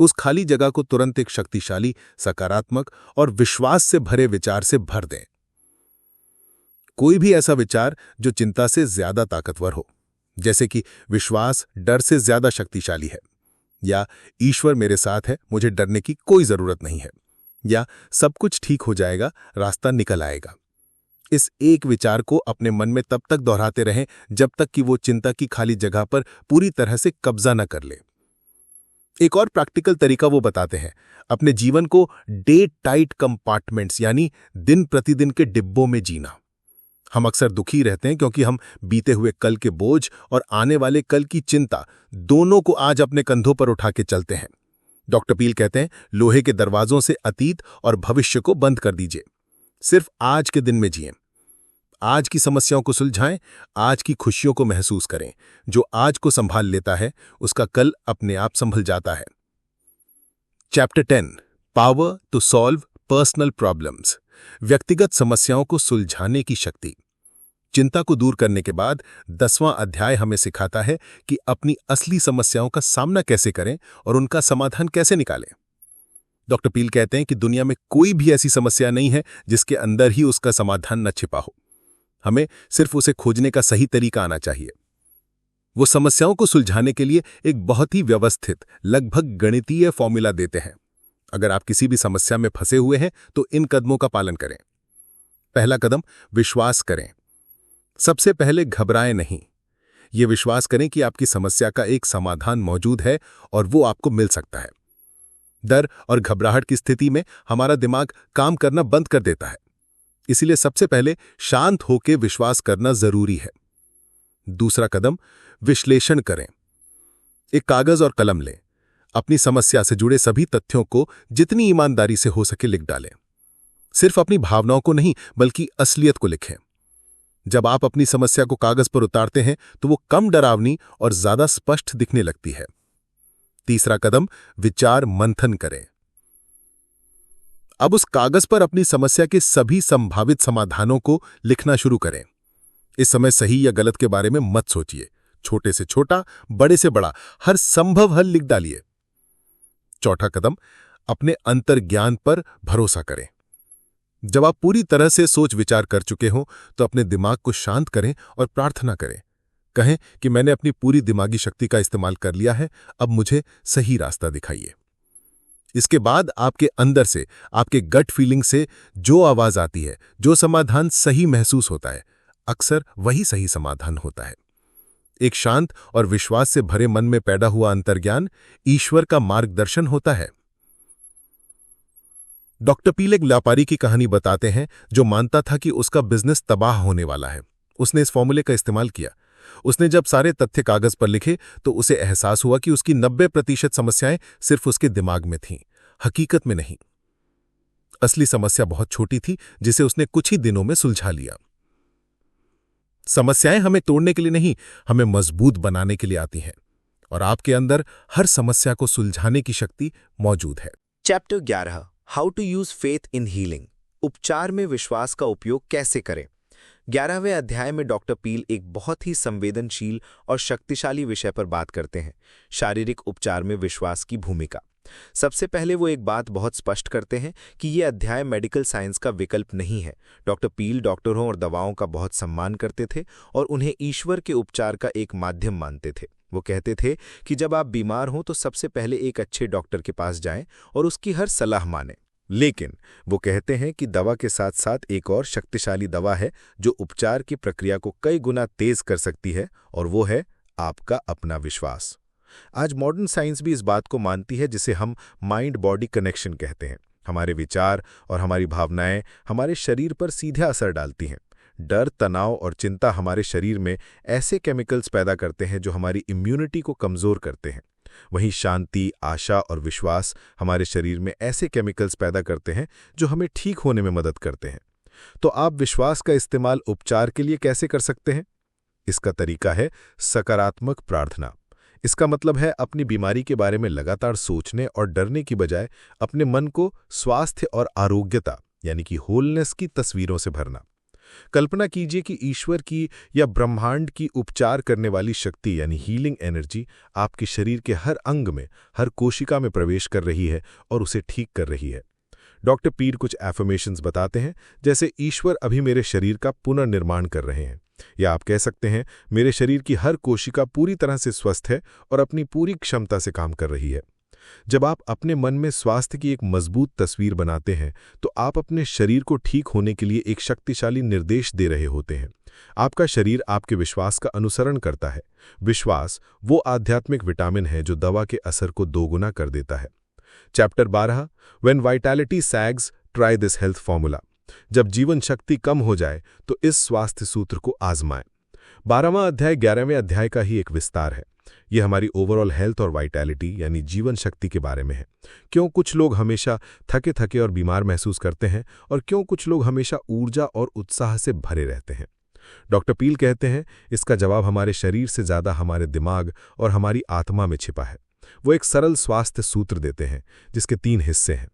उस खाली जगह को तुरंत एक शक्तिशाली, सकारात्मक और विश्वास से भरे विचार से भर दें। कोई भी ऐसा विचार जो चिंता से ज्यादा ताकतवर हो, जैसे कि विश्वास डर से ज्यादा शक्तिशाली है, या ईश्वर मेरे साथ है, मुझे डरने की कोई जरूरत नहीं है, या सब कुछ ठीक हो जाएगा, रास्ता निकल आएगा। इस एक विचार को अपने मन में तब तक दोहराते रहें जब तक कि वो चिंता की खाली जगह पर पूरी तरह से कब्जा न कर ले। एक और प्रैक्टिकल तरीका वो बताते हैं, अपने जीवन को डे टाइट कंपार्टमेंट्स यानी दिन प्रतिदिन के डिब्बों में जीना। हम अक्सर दुखी रहते हैं क्योंकि हम बीते हुए कल के बोझ और आने वाले कल की चिंता दोनों को आज अपने कंधों पर उठा के चलते हैं। डॉक्टर पील कहते हैं, लोहे के दरवाजों से अतीत और भविष्य को बंद कर दीजिए। सिर्फ आज के दिन में जिएं। आज की समस्याओं को सुलझाएं, आज की खुशियों को महसूस करें। जो आज को संभाल लेता है उसका कल अपने आप संभल जाता है। Chapter 10, power to solve personal problems. व्यक्तिगत समस्याओं को सुलझाने की शक्ति। चिंता को दूर करने के बाद 10वां अध्याय हमें सिखाता है कि अपनी असली समस्याओं का सामना कैसे करें और उनका समाधान कैसे निकालें। डॉक्टर पील कहते हैं कि दुनिया में कोई भी ऐसी समस्या नहीं है जिसके अंदर ही उसका समाधान न छिपा हो। हमें सिर्फ उसे खोजने का सही तरीका आना चाहिए। वो समस्याओं को सुलझाने के लिए एक बहुत ही व्यवस्थित, लगभग गणितीय फॉर्मूला देते हैं। अगर आप किसी भी समस्या में फंसे हुए हैं तो इन कदमों का पालन करें। पहला कदम, विश्वास करें। सबसे पहले घबराएं नहीं। ये विश्वास करें कि आपकी समस्या का एक समाधान मौजूद है और वो आपको मिल सकता है। डर और घबराहट की स्थिति में हमारा दिमाग काम करना बंद कर देता है। इसीलिए सबसे पहले शांत होकर विश्वास करना जरूरी है। दूसरा कदम, विश्लेषण करें। एक कागज और कलम लें। अपनी समस्या से जुड़े सभी तथ्यों को जितनी ईमानदारी से हो सके लिख डालें। सिर्फ अपनी भावनाओं को नहीं बल्कि असलियत को लिखें। जब आप अपनी समस्या को कागज पर उतारते हैं तो वो कम डरावनी और ज्यादा स्पष्ट दिखने लगती है। तीसरा कदम, विचार मंथन करें। अब उस कागज पर अपनी समस्या के सभी संभावित समाधानों को लिखना शुरू करें। इस समय सही या गलत के बारे में मत सोचिए। छोटे से छोटा, बड़े से बड़ा, हर संभव हल लिख डालिए। चौथा कदम, अपने अंतर्ज्ञान पर भरोसा करें। जब आप पूरी तरह से सोच विचार कर चुके हों तो अपने दिमाग को शांत करें और प्रार्थना करें। कहें कि मैंने अपनी पूरी दिमागी शक्ति का इस्तेमाल कर लिया है, अब मुझे सही रास्ता दिखाइए। इसके बाद आपके अंदर से, आपके गट फीलिंग से जो आवाज आती है, जो समाधान सही महसूस होता है, अक्सर वही सही समाधान होता है। एक शांत और विश्वास से भरे मन में पैदा हुआ अंतर्ज्ञान ईश्वर का मार्गदर्शन होता है। डॉक्टर पील एक व्यापारी की कहानी बताते हैं जो मानता था कि उसका बिजनेस तबाह होने वाला है। उसने इस फॉर्मूले का इस्तेमाल किया। उसने जब सारे तथ्य कागज पर लिखे तो उसे एहसास हुआ कि उसकी 90% समस्याएं सिर्फ उसके दिमाग में थीं, हकीकत में नहीं। असली समस्या बहुत छोटी थी जिसे उसने कुछ ही दिनों में सुलझा लिया। समस्याएं हमें तोड़ने के लिए नहीं, हमें मजबूत बनाने के लिए आती हैं और आपके अंदर हर समस्या को सुलझाने की शक्ति मौजूद है। Chapter 11, how to use faith in healing. उपचार में विश्वास का उपयोग कैसे करें। 11वें अध्याय में डॉक्टर पील एक बहुत ही संवेदनशील और शक्तिशाली विषय पर बात करते हैं, शारीरिक उपचार में विश्वास की भूमिका। सबसे पहले वो एक बात बहुत स्पष्ट करते हैं कि ये अध्याय मेडिकल साइंस का विकल्प नहीं है। डॉक्टर पील डॉक्टरों और दवाओं का बहुत सम्मान करते थे और उन्हें ईश्वर के उपचार का एक माध्यम मानते थे। वो कहते थे कि जब आप बीमार हों तो सबसे पहले एक अच्छे डॉक्टर के पास जाएं और उसकी हर सलाह मानें। लेकिन वो कहते हैं कि दवा के साथ साथ एक और शक्तिशाली दवा है जो उपचार की प्रक्रिया को कई गुना तेज कर सकती है, और वो है आपका अपना विश्वास। आज मॉडर्न साइंस भी इस बात को मानती है जिसे हम माइंड बॉडी कनेक्शन कहते हैं। हमारे विचार और हमारी भावनाएं हमारे शरीर पर सीधा असर डालती हैं। डर, तनाव और चिंता हमारे शरीर में ऐसे केमिकल्स पैदा करते हैं जो हमारी इम्यूनिटी को कमज़ोर करते हैं। वहीं शांति, आशा और विश्वास हमारे शरीर में ऐसे केमिकल्स पैदा करते हैं जो हमें ठीक होने में मदद करते हैं। तो आप विश्वास का इस्तेमाल उपचार के लिए कैसे कर सकते हैं? इसका तरीका है सकारात्मक प्रार्थना। इसका मतलब है अपनी बीमारी के बारे में लगातार सोचने और डरने की बजाय अपने मन को स्वास्थ्य और आरोग्यता यानी कि होलनेस की तस्वीरों से भरना। कल्पना कीजिए कि ईश्वर की या ब्रह्मांड की उपचार करने वाली शक्ति यानी हीलिंग एनर्जी आपके शरीर के हर अंग में, हर कोशिका में प्रवेश कर रही है और उसे ठीक कर रही है। डॉक्टर पील कुछ एफर्मेशंस बताते हैं, जैसे ईश्वर अभी मेरे शरीर का पुनर्निर्माण कर रहे हैं, या आप कह सकते हैं मेरे शरीर की हर कोशिका पूरी तरह से स्वस्थ है और अपनी पूरी क्षमता से काम कर रही है। जब आप अपने मन में स्वास्थ्य की एक मजबूत तस्वीर बनाते हैं तो आप अपने शरीर को ठीक होने के लिए एक शक्तिशाली निर्देश दे रहे होते हैं। आपका शरीर आपके विश्वास का अनुसरण करता है। विश्वास वो आध्यात्मिक विटामिन है जो दवा के असर को दोगुना कर देता है। Chapter 12, when vitality sags, try this health formula. जब जीवन शक्ति कम हो जाए तो इस स्वास्थ्य सूत्र को आजमाएं। 12वां अध्याय 11वें अध्याय का ही एक विस्तार है। ये हमारी ओवरऑल हेल्थ और वाइटैलिटी यानी जीवन शक्ति के बारे में है। क्यों कुछ लोग हमेशा थके थके और बीमार महसूस करते हैं और क्यों कुछ लोग हमेशा ऊर्जा और उत्साह से भरे रहते हैं। डॉक्टर पील कहते हैं इसका जवाब हमारे शरीर से ज़्यादा हमारे दिमाग और हमारी आत्मा में छिपा है। वो एक सरल स्वास्थ्य सूत्र देते हैं जिसके 3 हिस्से हैं।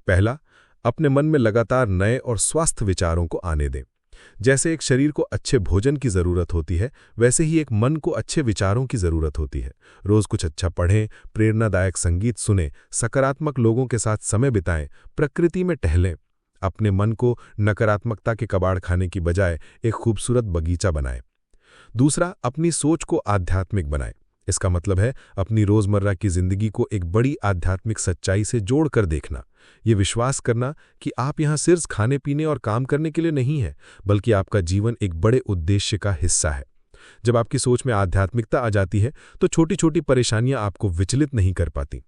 पहला, अपने मन में लगातार नए और स्वस्थ विचारों को आने दें। जैसे एक शरीर को अच्छे भोजन की ज़रूरत होती है, वैसे ही एक मन को अच्छे विचारों की ज़रूरत होती है। रोज़ कुछ अच्छा पढ़ें, प्रेरणादायक संगीत सुनें, सकारात्मक लोगों के साथ समय बिताएं, प्रकृति में टहलें। अपने मन को नकारात्मकता के कबाड़ खाने की बजाय एक खूबसूरत बगीचा बनाएं। दूसरा, अपनी सोच को आध्यात्मिक बनाएं। इसका मतलब है अपनी रोज़मर्रा की ज़िंदगी को एक बड़ी आध्यात्मिक सच्चाई से जोड़कर देखना। ये विश्वास करना कि आप यहाँ सिर्फ खाने पीने और काम करने के लिए नहीं है, बल्कि आपका जीवन एक बड़े उद्देश्य का हिस्सा है। जब आपकी सोच में आध्यात्मिकता आ जाती है तो छोटी छोटी परेशानियां आपको विचलित नहीं कर पाती।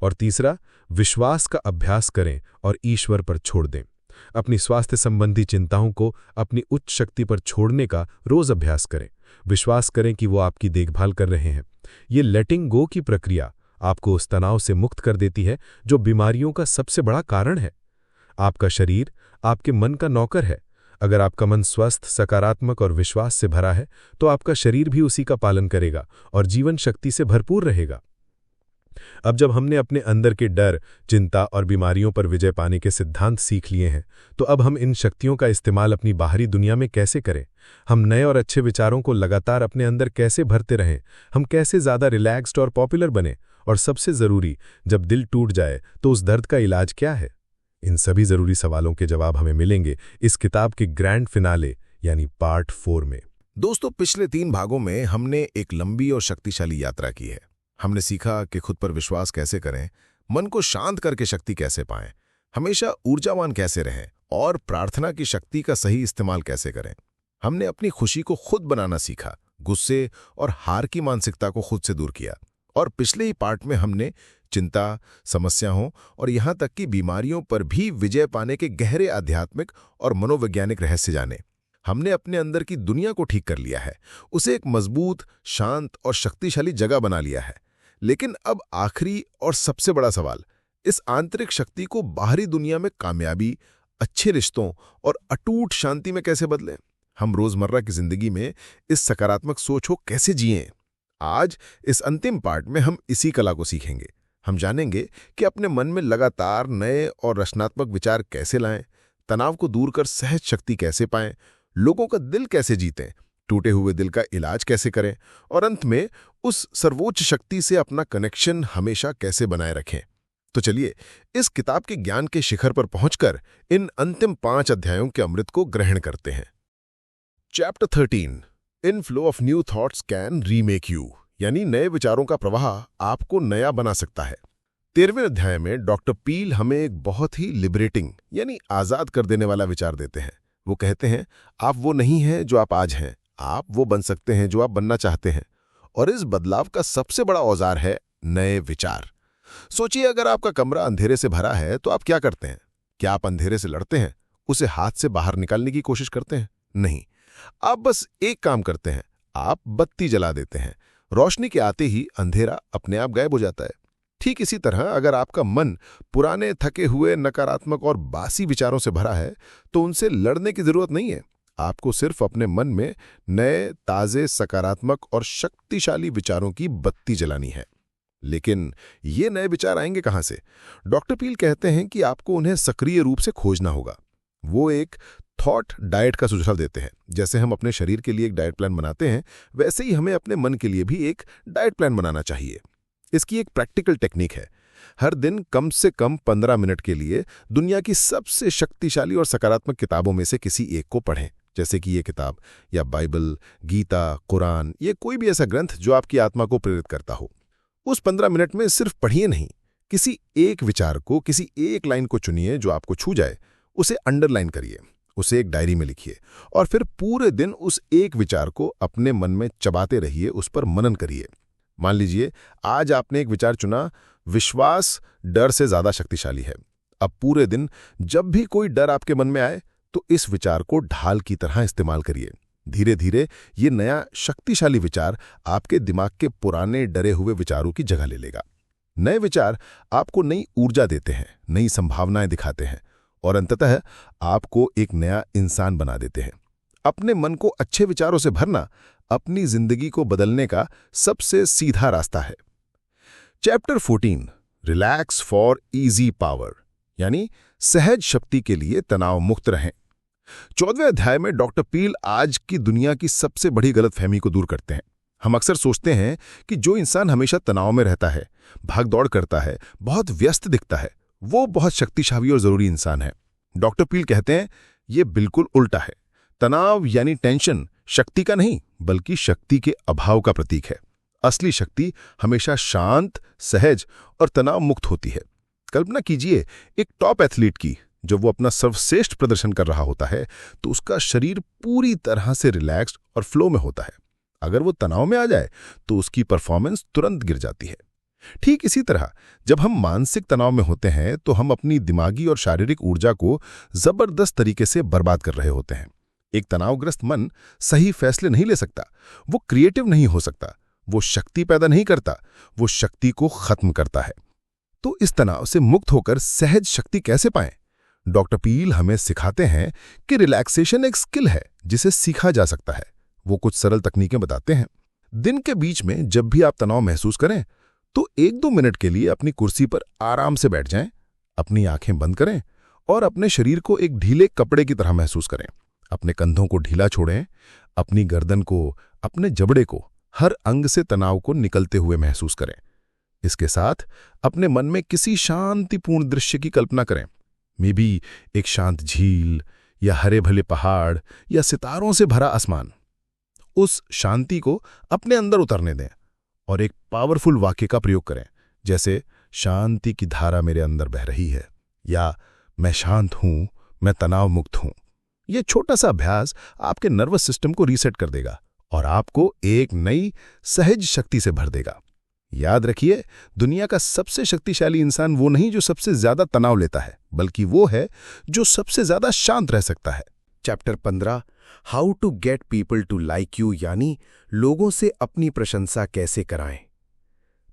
और तीसरा, विश्वास का अभ्यास करें और ईश्वर पर छोड़ दें। अपनी स्वास्थ्य संबंधी चिंताओं को अपनी उच्च शक्ति पर छोड़ने का रोज अभ्यास करें। विश्वास करें कि वो आपकी देखभाल कर रहे हैं। ये लेटिंग गो की प्रक्रिया आपको उस तनाव से मुक्त कर देती है जो बीमारियों का सबसे बड़ा कारण है। आपका शरीर आपके मन का नौकर है। अगर आपका मन स्वस्थ, सकारात्मक और विश्वास से भरा है तो आपका शरीर भी उसी का पालन करेगा और जीवन शक्ति से भरपूर रहेगा। अब जब हमने अपने अंदर के डर, चिंता और बीमारियों पर विजय पाने के सिद्धांत सीख लिए हैं, तो अब हम इन शक्तियों का इस्तेमाल अपनी बाहरी दुनिया में कैसे करें? हम नए और अच्छे विचारों को लगातार अपने अंदर कैसे भरते रहें? हम कैसे ज़्यादा रिलैक्स्ड और पॉपुलर बने? और सबसे ज़रूरी, जब दिल टूट जाए तो उस दर्द का इलाज क्या है? इन सभी ज़रूरी सवालों के जवाब हमें मिलेंगे इस किताब के ग्रैंड फिनाले यानी पार्ट 4 में। दोस्तों, पिछले 3 भागों में हमने एक लंबी और शक्तिशाली यात्रा की है। हमने सीखा कि खुद पर विश्वास कैसे करें, मन को शांत करके शक्ति कैसे पाएं, हमेशा ऊर्जावान कैसे रहें और प्रार्थना की शक्ति का सही इस्तेमाल कैसे करें। हमने अपनी खुशी को खुद बनाना सीखा, गुस्से और हार की मानसिकता को खुद से दूर किया। और पिछले ही पार्ट में हमने चिंता, समस्याओं और यहाँ तक कि बीमारियों पर भी विजय पाने के गहरे आध्यात्मिक और मनोवैज्ञानिक रहस्य जाने। हमने अपने अंदर की दुनिया को ठीक कर लिया है, उसे एक मजबूत, शांत और शक्तिशाली जगह बना लिया है। लेकिन अब आखिरी और सबसे बड़ा सवाल, इस आंतरिक शक्ति को बाहरी दुनिया में कामयाबी, अच्छे रिश्तों और अटूट शांति में कैसे बदलें? हम रोजमर्रा की जिंदगी में इस सकारात्मक सोच को कैसे जिएं? आज इस अंतिम पार्ट में हम इसी कला को सीखेंगे। हम जानेंगे कि अपने मन में लगातार नए और रचनात्मक विचार कैसे लाएं, तनाव को दूर कर सहज शक्ति कैसे पाएं, लोगों का दिल कैसे जीतें, टूटे हुए दिल का इलाज कैसे करें और अंत में उस सर्वोच्च शक्ति से अपना कनेक्शन हमेशा कैसे बनाए रखें। तो चलिए इस किताब के ज्ञान के शिखर पर पहुंचकर इन अंतिम 5 अध्यायों के अमृत को ग्रहण करते हैं। Chapter 13, in flow of new thoughts can remake you, यानी नए विचारों का प्रवाह आपको नया बना सकता है। 13वें अध्याय में डॉक्टर पील हमें एक बहुत ही लिबरेटिंग यानी आजाद कर देने वाला विचार देते हैं। वो कहते हैं, आप वो नहीं हैं जो आप आज हैं, आप वो बन सकते हैं जो आप बनना चाहते हैं। और इस बदलाव का सबसे बड़ा औजार है नए विचार। सोचिए, अगर आपका कमरा अंधेरे से भरा है तो आप क्या करते हैं? क्या आप अंधेरे से लड़ते हैं, उसे हाथ से बाहर निकालने की कोशिश करते हैं? नहीं, आप बस एक काम करते हैं, आप बत्ती जला देते हैं। रोशनी के आते ही अंधेरा अपने आप गायब हो जाता है। ठीक इसी तरह अगर आपका मन पुराने, थके हुए, नकारात्मक और बासी विचारों से भरा है तो उनसे लड़ने की जरूरत नहीं है। आपको सिर्फ अपने मन में नए, ताजे, सकारात्मक और शक्तिशाली विचारों की बत्ती जलानी है। लेकिन ये नए विचार आएंगे कहां से? डॉक्टर पील कहते हैं कि आपको उन्हें सक्रिय रूप से खोजना होगा। वो एक थॉट डाइट का सुझाव देते हैं। जैसे हम अपने शरीर के लिए एक डाइट प्लान बनाते हैं, वैसे ही हमें अपने मन के लिए भी एक डाइट प्लान बनाना चाहिए। इसकी एक प्रैक्टिकल टेक्निक है। हर दिन कम से कम 15 मिनट के लिए दुनिया की सबसे शक्तिशाली और सकारात्मक किताबों में से किसी एक को पढ़ें, जैसे कि ये किताब या बाइबल, गीता, कुरान, ये कोई भी ऐसा ग्रंथ जो आपकी आत्मा को प्रेरित करता हो। उस 15 मिनट में सिर्फ पढ़िए नहीं, किसी एक विचार को, किसी एक लाइन को चुनिए जो आपको छू जाए, उसे अंडरलाइन करिए, उसे एक डायरी में लिखिए और फिर पूरे दिन उस एक विचार को अपने मन में चबाते रहिए, उस पर मनन करिए। मान लीजिए आज आपने एक विचार चुना, विश्वास डर से ज्यादा शक्तिशाली है। अब पूरे दिन जब भी कोई डर आपके मन में आए तो इस विचार को ढाल की तरह इस्तेमाल करिए। धीरे धीरे ये नया शक्तिशाली विचार आपके दिमाग के पुराने डरे हुए विचारों की जगह ले लेगा। नए विचार आपको नई ऊर्जा देते हैं, नई संभावनाएं दिखाते हैं और अंततः आपको एक नया इंसान बना देते हैं। अपने मन को अच्छे विचारों से भरना अपनी जिंदगी को बदलने का सबसे सीधा रास्ता है। Chapter 14 relax for easy power, यानी सहज शक्ति के लिए तनाव मुक्त रहें। 14वें अध्याय में डॉक्टर पील आज की दुनिया की सबसे बड़ी गलतफहमी को दूर करते हैं। हम अक्सर सोचते हैं कि जो इंसान हमेशा तनाव में रहता है, भागदौड़ करता है, बहुत व्यस्त दिखता है, वो बहुत शक्तिशाली और जरूरी इंसान है। डॉक्टर पील कहते हैं ये बिल्कुल उल्टा है। तनाव यानी टेंशन शक्ति का नहीं, बल्कि शक्ति के अभाव का प्रतीक है। असली शक्ति हमेशा शांत, सहज और तनाव मुक्त होती है। कल्पना कीजिए एक टॉप एथलीट की। जब वो अपना सर्वश्रेष्ठ प्रदर्शन कर रहा होता है तो उसका शरीर पूरी तरह से रिलैक्स्ड और फ्लो में होता है। अगर वो तनाव में आ जाए तो उसकी परफॉर्मेंस तुरंत गिर जाती है। ठीक इसी तरह जब हम मानसिक तनाव में होते हैं तो हम अपनी दिमागी और शारीरिक ऊर्जा को जबरदस्त तरीके से बर्बाद कर रहे होते हैं। एक तनावग्रस्त मन सही फैसले नहीं ले सकता, वो क्रिएटिव नहीं हो सकता, वो शक्ति पैदा नहीं करता, वो शक्ति को खत्म करता है। तो इस तनाव से मुक्त होकर सहज शक्ति कैसे पाएं? डॉक्टर पील हमें सिखाते हैं कि रिलैक्सेशन एक स्किल है जिसे सीखा जा सकता है। वो कुछ सरल तकनीकें बताते हैं। दिन के बीच में जब भी आप तनाव महसूस करें तो 1-2 मिनट के लिए अपनी कुर्सी पर आराम से बैठ जाएं, अपनी आंखें बंद करें और अपने शरीर को एक ढीले कपड़े की तरह महसूस करें। अपने कंधों को ढीला छोड़ें, अपनी गर्दन को, अपने जबड़े को, हर अंग से तनाव को निकलते हुए महसूस करें। इसके साथ अपने मन में किसी शांतिपूर्ण दृश्य की कल्पना करें। मे बी एक शांत झील या हरे भले पहाड़ या सितारों से भरा आसमान। उस शांति को अपने अंदर उतरने दें और एक पावरफुल वाक्य का प्रयोग करें, जैसे शांति की धारा मेरे अंदर बह रही है या मैं शांत हूं, मैं तनाव मुक्त हूं। यह छोटा सा अभ्यास आपके नर्वस सिस्टम को रीसेट कर देगा और आपको एक नई सहज शक्ति से भर देगा। याद रखिए, दुनिया का सबसे शक्तिशाली इंसान वो नहीं जो सबसे ज्यादा तनाव लेता है, बल्कि वो है जो सबसे ज्यादा शांत रह सकता है। Chapter 15 how to get people to like you, यानी लोगों से अपनी प्रशंसा कैसे कराएं।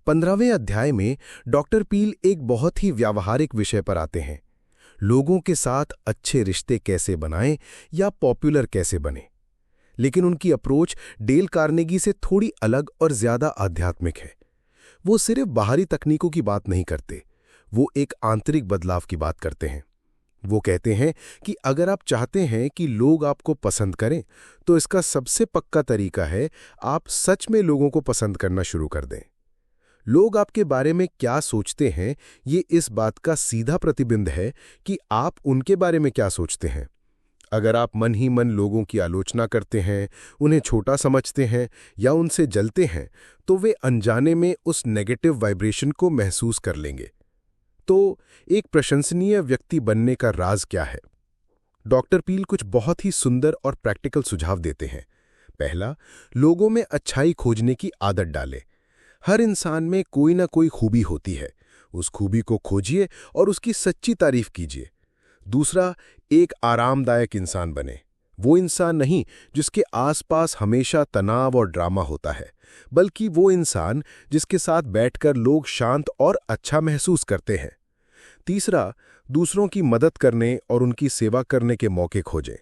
15वें अध्याय में डॉक्टर पील एक बहुत ही व्यावहारिक विषय पर आते हैं। लोगों के साथ अच्छे रिश्ते कैसे बनाएं या पॉपुलर कैसे बने। लेकिन उनकी अप्रोच डेल कार्नेगी से थोड़ी अलग और ज्यादा आध्यात्मिक है। वो सिर्फ बाहरी तकनीकों की बात नहीं करते, वो एक आंतरिक बदलाव की बात करते हैं। वो कहते हैं कि अगर आप चाहते हैं कि लोग आपको पसंद करें तो इसका सबसे पक्का तरीका है आप सच में लोगों को पसंद करना शुरू कर दें। लोग आपके बारे में क्या सोचते हैं ये इस बात का सीधा प्रतिबिंब है कि आप उनके बारे में क्या सोचते हैं। अगर आप मन ही मन लोगों की आलोचना करते हैं, उन्हें छोटा समझते हैं या उनसे जलते हैं, तो वे अनजाने में उस नेगेटिव वाइब्रेशन को महसूस कर लेंगे। तो एक प्रशंसनीय व्यक्ति बनने का राज क्या है? डॉक्टर पील कुछ बहुत ही सुंदर और प्रैक्टिकल सुझाव देते हैं। पहला, लोगों में अच्छाई खोजने की आदत डालें। हर इंसान में कोई ना कोई खूबी होती है, उस खूबी को खोजिए और उसकी सच्ची तारीफ कीजिए। दूसरा, एक आरामदायक इंसान बने। वो इंसान नहीं जिसके आसपास हमेशा तनाव और ड्रामा होता है, बल्कि वो इंसान जिसके साथ बैठकर लोग शांत और अच्छा महसूस करते हैं। तीसरा, दूसरों की मदद करने और उनकी सेवा करने के मौके खोजें।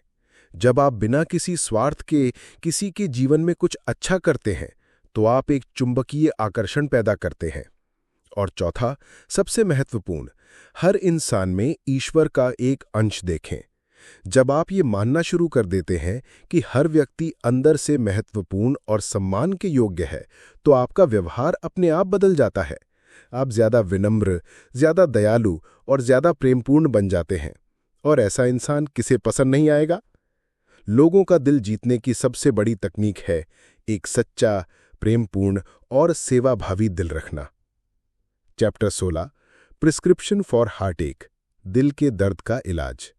जब आप बिना किसी स्वार्थ के किसी के जीवन में कुछ अच्छा करते हैं तो आप एक चुंबकीय आकर्षण पैदा करते हैं। और चौथा, सबसे महत्वपूर्ण, हर इंसान में ईश्वर का एक अंश देखें। जब आप ये मानना शुरू कर देते हैं कि हर व्यक्ति अंदर से महत्वपूर्ण और सम्मान के योग्य है, तो आपका व्यवहार अपने आप बदल जाता है। आप ज्यादा विनम्र, ज्यादा दयालु और ज्यादा प्रेमपूर्ण बन जाते हैं। और ऐसा इंसान किसे पसंद नहीं आएगा? लोगों का दिल जीतने की सबसे बड़ी तकनीक है एक सच्चा, प्रेमपूर्ण और सेवाभावी दिल रखना। चैप्टर 16 प्रिस्क्रिप्शन फॉर हार्टएक, दिल के दर्द का इलाज।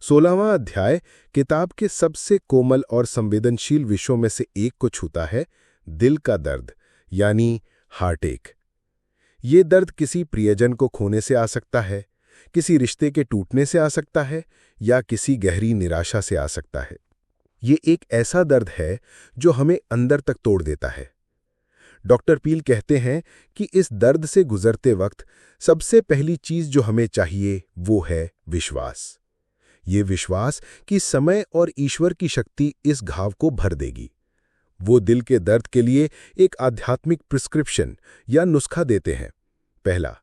16वां अध्याय किताब के सबसे कोमल और संवेदनशील विषयों में से एक को छूता है, दिल का दर्द यानी हार्टएक। ये दर्द किसी प्रियजन को खोने से आ सकता है, किसी रिश्ते के टूटने से आ सकता है या किसी गहरी निराशा से आ सकता है। ये एक ऐसा दर्द है जो हमें अंदर तक तोड़ देता है। डॉक्टर पील कहते हैं कि इस दर्द से गुजरते वक्त सबसे पहली चीज जो हमें चाहिए वो है विश्वास। ये विश्वास कि समय और ईश्वर की शक्ति इस घाव को भर देगी। वो दिल के दर्द के लिए एक आध्यात्मिक प्रिस्क्रिप्शन या नुस्खा देते हैं। पहला,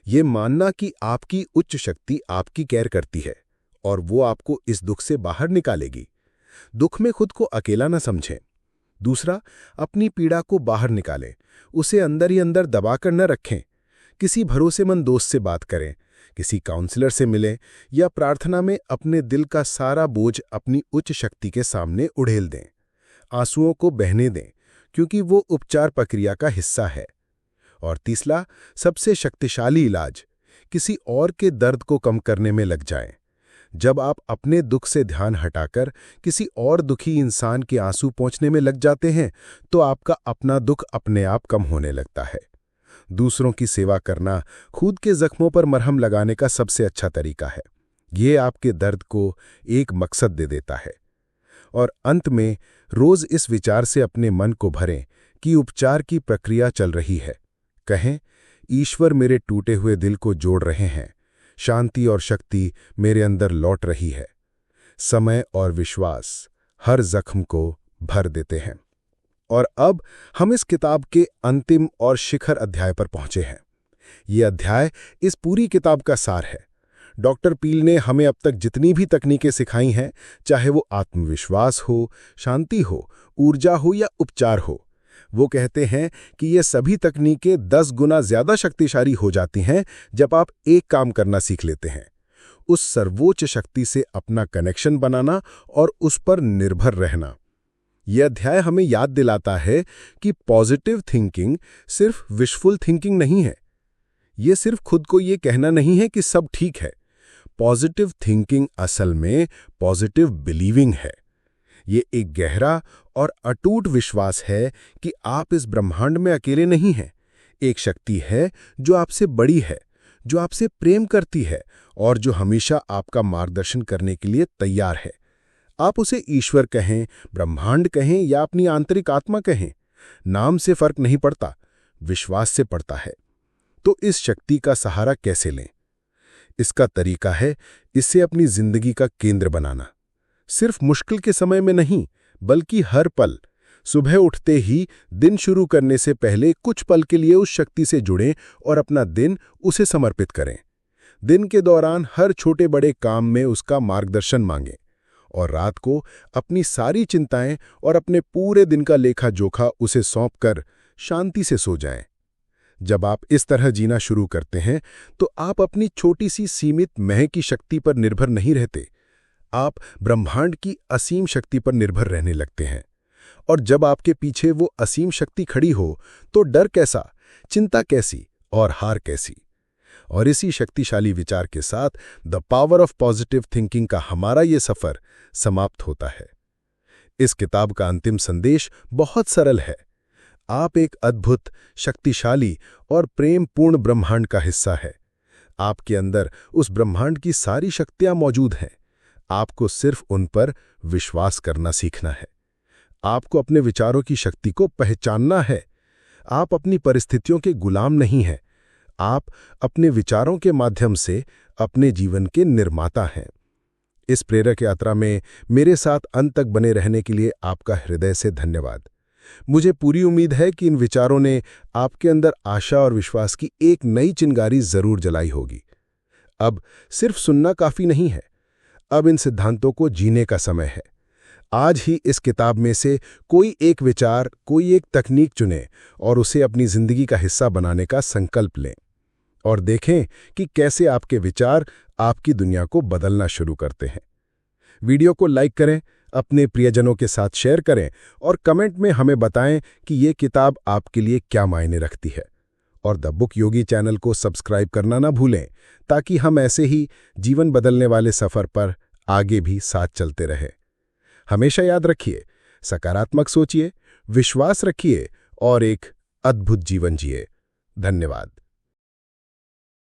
ये मानना कि आपकी उच्च शक्ति आपकी केयर करती है और वो आपको इस दुख से बाहर निकालेगी। दुख में खुद को अकेला न समझें। दूसरा, अपनी पीड़ा को बाहर निकालें, उसे अंदर ही अंदर दबाकर न रखें। किसी भरोसेमंद दोस्त से बात करें, किसी काउंसलर से मिलें या प्रार्थना में अपने दिल का सारा बोझ अपनी उच्च शक्ति के सामने उड़ेल दें। आंसुओं को बहने दें, क्योंकि वो उपचार प्रक्रिया का हिस्सा है। और तीसरा, सबसे शक्तिशाली इलाज, किसी और के दर्द को कम करने में लग जाएं। जब आप अपने दुख से ध्यान हटाकर किसी और दुखी इंसान के आंसू पोंछने में लग जाते हैं तो आपका अपना दुख अपने आप कम होने लगता है। दूसरों की सेवा करना खुद के जख्मों पर मरहम लगाने का सबसे अच्छा तरीका है। ये आपके दर्द को एक मकसद दे देता है। और अंत में रोज इस विचार से अपने मन को भरें कि उपचार की प्रक्रिया चल रही है। कहें, ईश्वर मेरे टूटे हुए दिल को जोड़ रहे हैं, शांति और शक्ति मेरे अंदर लौट रही है। समय और विश्वास हर जख्म को भर देते हैं। और अब हम इस किताब के अंतिम और शिखर अध्याय पर पहुंचे हैं। ये अध्याय इस पूरी किताब का सार है। डॉक्टर पील ने हमें अब तक जितनी भी तकनीकें सिखाई हैं, चाहे वो आत्मविश्वास हो, शांति हो, ऊर्जा हो या उपचार हो, वो कहते हैं कि ये सभी तकनीकें 10 गुना ज्यादा शक्तिशाली हो जाती हैं जब आप एक काम करना सीख लेते हैं, उस सर्वोच्च शक्ति से अपना कनेक्शन बनाना और उस पर निर्भर रहना। यह अध्याय हमें याद दिलाता है कि पॉजिटिव थिंकिंग सिर्फ विशफुल थिंकिंग नहीं है। ये सिर्फ खुद को ये कहना नहीं है कि सब ठीक है। पॉजिटिव थिंकिंग असल में पॉजिटिव बिलीविंग है। ये एक गहरा और अटूट विश्वास है कि आप इस ब्रह्मांड में अकेले नहीं हैं। एक शक्ति है जो आपसे बड़ी है, जो आपसे प्रेम करती है और जो हमेशा आपका मार्गदर्शन करने के लिए तैयार है। आप उसे ईश्वर कहें, ब्रह्मांड कहें या अपनी आंतरिक आत्मा कहें, नाम से फर्क नहीं पड़ता, विश्वास से पड़ता है। तो इस शक्ति का सहारा कैसे लें? इसका तरीका है इसे अपनी जिंदगी का केंद्र बनाना। सिर्फ मुश्किल के समय में नहीं, बल्कि हर पल। सुबह उठते ही दिन शुरू करने से पहले कुछ पल के लिए उस शक्ति से जुड़ें और अपना दिन उसे समर्पित करें। दिन के दौरान हर छोटे बड़े काम में उसका मार्गदर्शन मांगें और रात को अपनी सारी चिंताएं और अपने पूरे दिन का लेखा जोखा उसे सौंपकर शांति से सो जाएं। जब आप इस तरह जीना शुरू करते हैं तो आप अपनी छोटी सी सीमित मैं की शक्ति पर निर्भर नहीं रहते, आप ब्रह्मांड की असीम शक्ति पर निर्भर रहने लगते हैं। और जब आपके पीछे वो असीम शक्ति खड़ी हो तो डर कैसा, चिंता कैसी और हार कैसी। और इसी शक्तिशाली विचार के साथ the power of positive thinking का हमारा ये सफर समाप्त होता है। इस किताब का अंतिम संदेश बहुत सरल है। आप एक अद्भुत, शक्तिशाली और प्रेमपूर्ण ब्रह्मांड का हिस्सा है। आपके अंदर उस ब्रह्मांड की सारी शक्तियां मौजूद हैं। आपको सिर्फ उन पर विश्वास करना सीखना है। आपको अपने विचारों की शक्ति को पहचानना है। आप अपनी परिस्थितियों के गुलाम नहीं हैं। आप अपने विचारों के माध्यम से अपने जीवन के निर्माता हैं। इस प्रेरक यात्रा में मेरे साथ अंत तक बने रहने के लिए आपका हृदय से धन्यवाद। मुझे पूरी उम्मीद है कि इन विचारों ने आपके अंदर आशा और विश्वास की एक नई चिंगारी जरूर जलाई होगी। अब सिर्फ सुनना काफी नहीं है, अब इन सिद्धांतों को जीने का समय है। आज ही इस किताब में से कोई एक विचार, कोई एक तकनीक चुनें और उसे अपनी जिंदगी का हिस्सा बनाने का संकल्प लें और देखें कि कैसे आपके विचार आपकी दुनिया को बदलना शुरू करते हैं। वीडियो को लाइक करें, अपने प्रियजनों के साथ शेयर करें और कमेंट में हमें बताएं कि ये किताब आपके लिए क्या मायने रखती है। और द बुक योगी चैनल को सब्सक्राइब करना ना भूलें ताकि हम ऐसे ही जीवन बदलने वाले सफर पर आगे भी साथ चलते रहें। हमेशा याद रखिए, सकारात्मक सोचिए, विश्वास रखिए और एक अद्भुत जीवन जिए। धन्यवाद।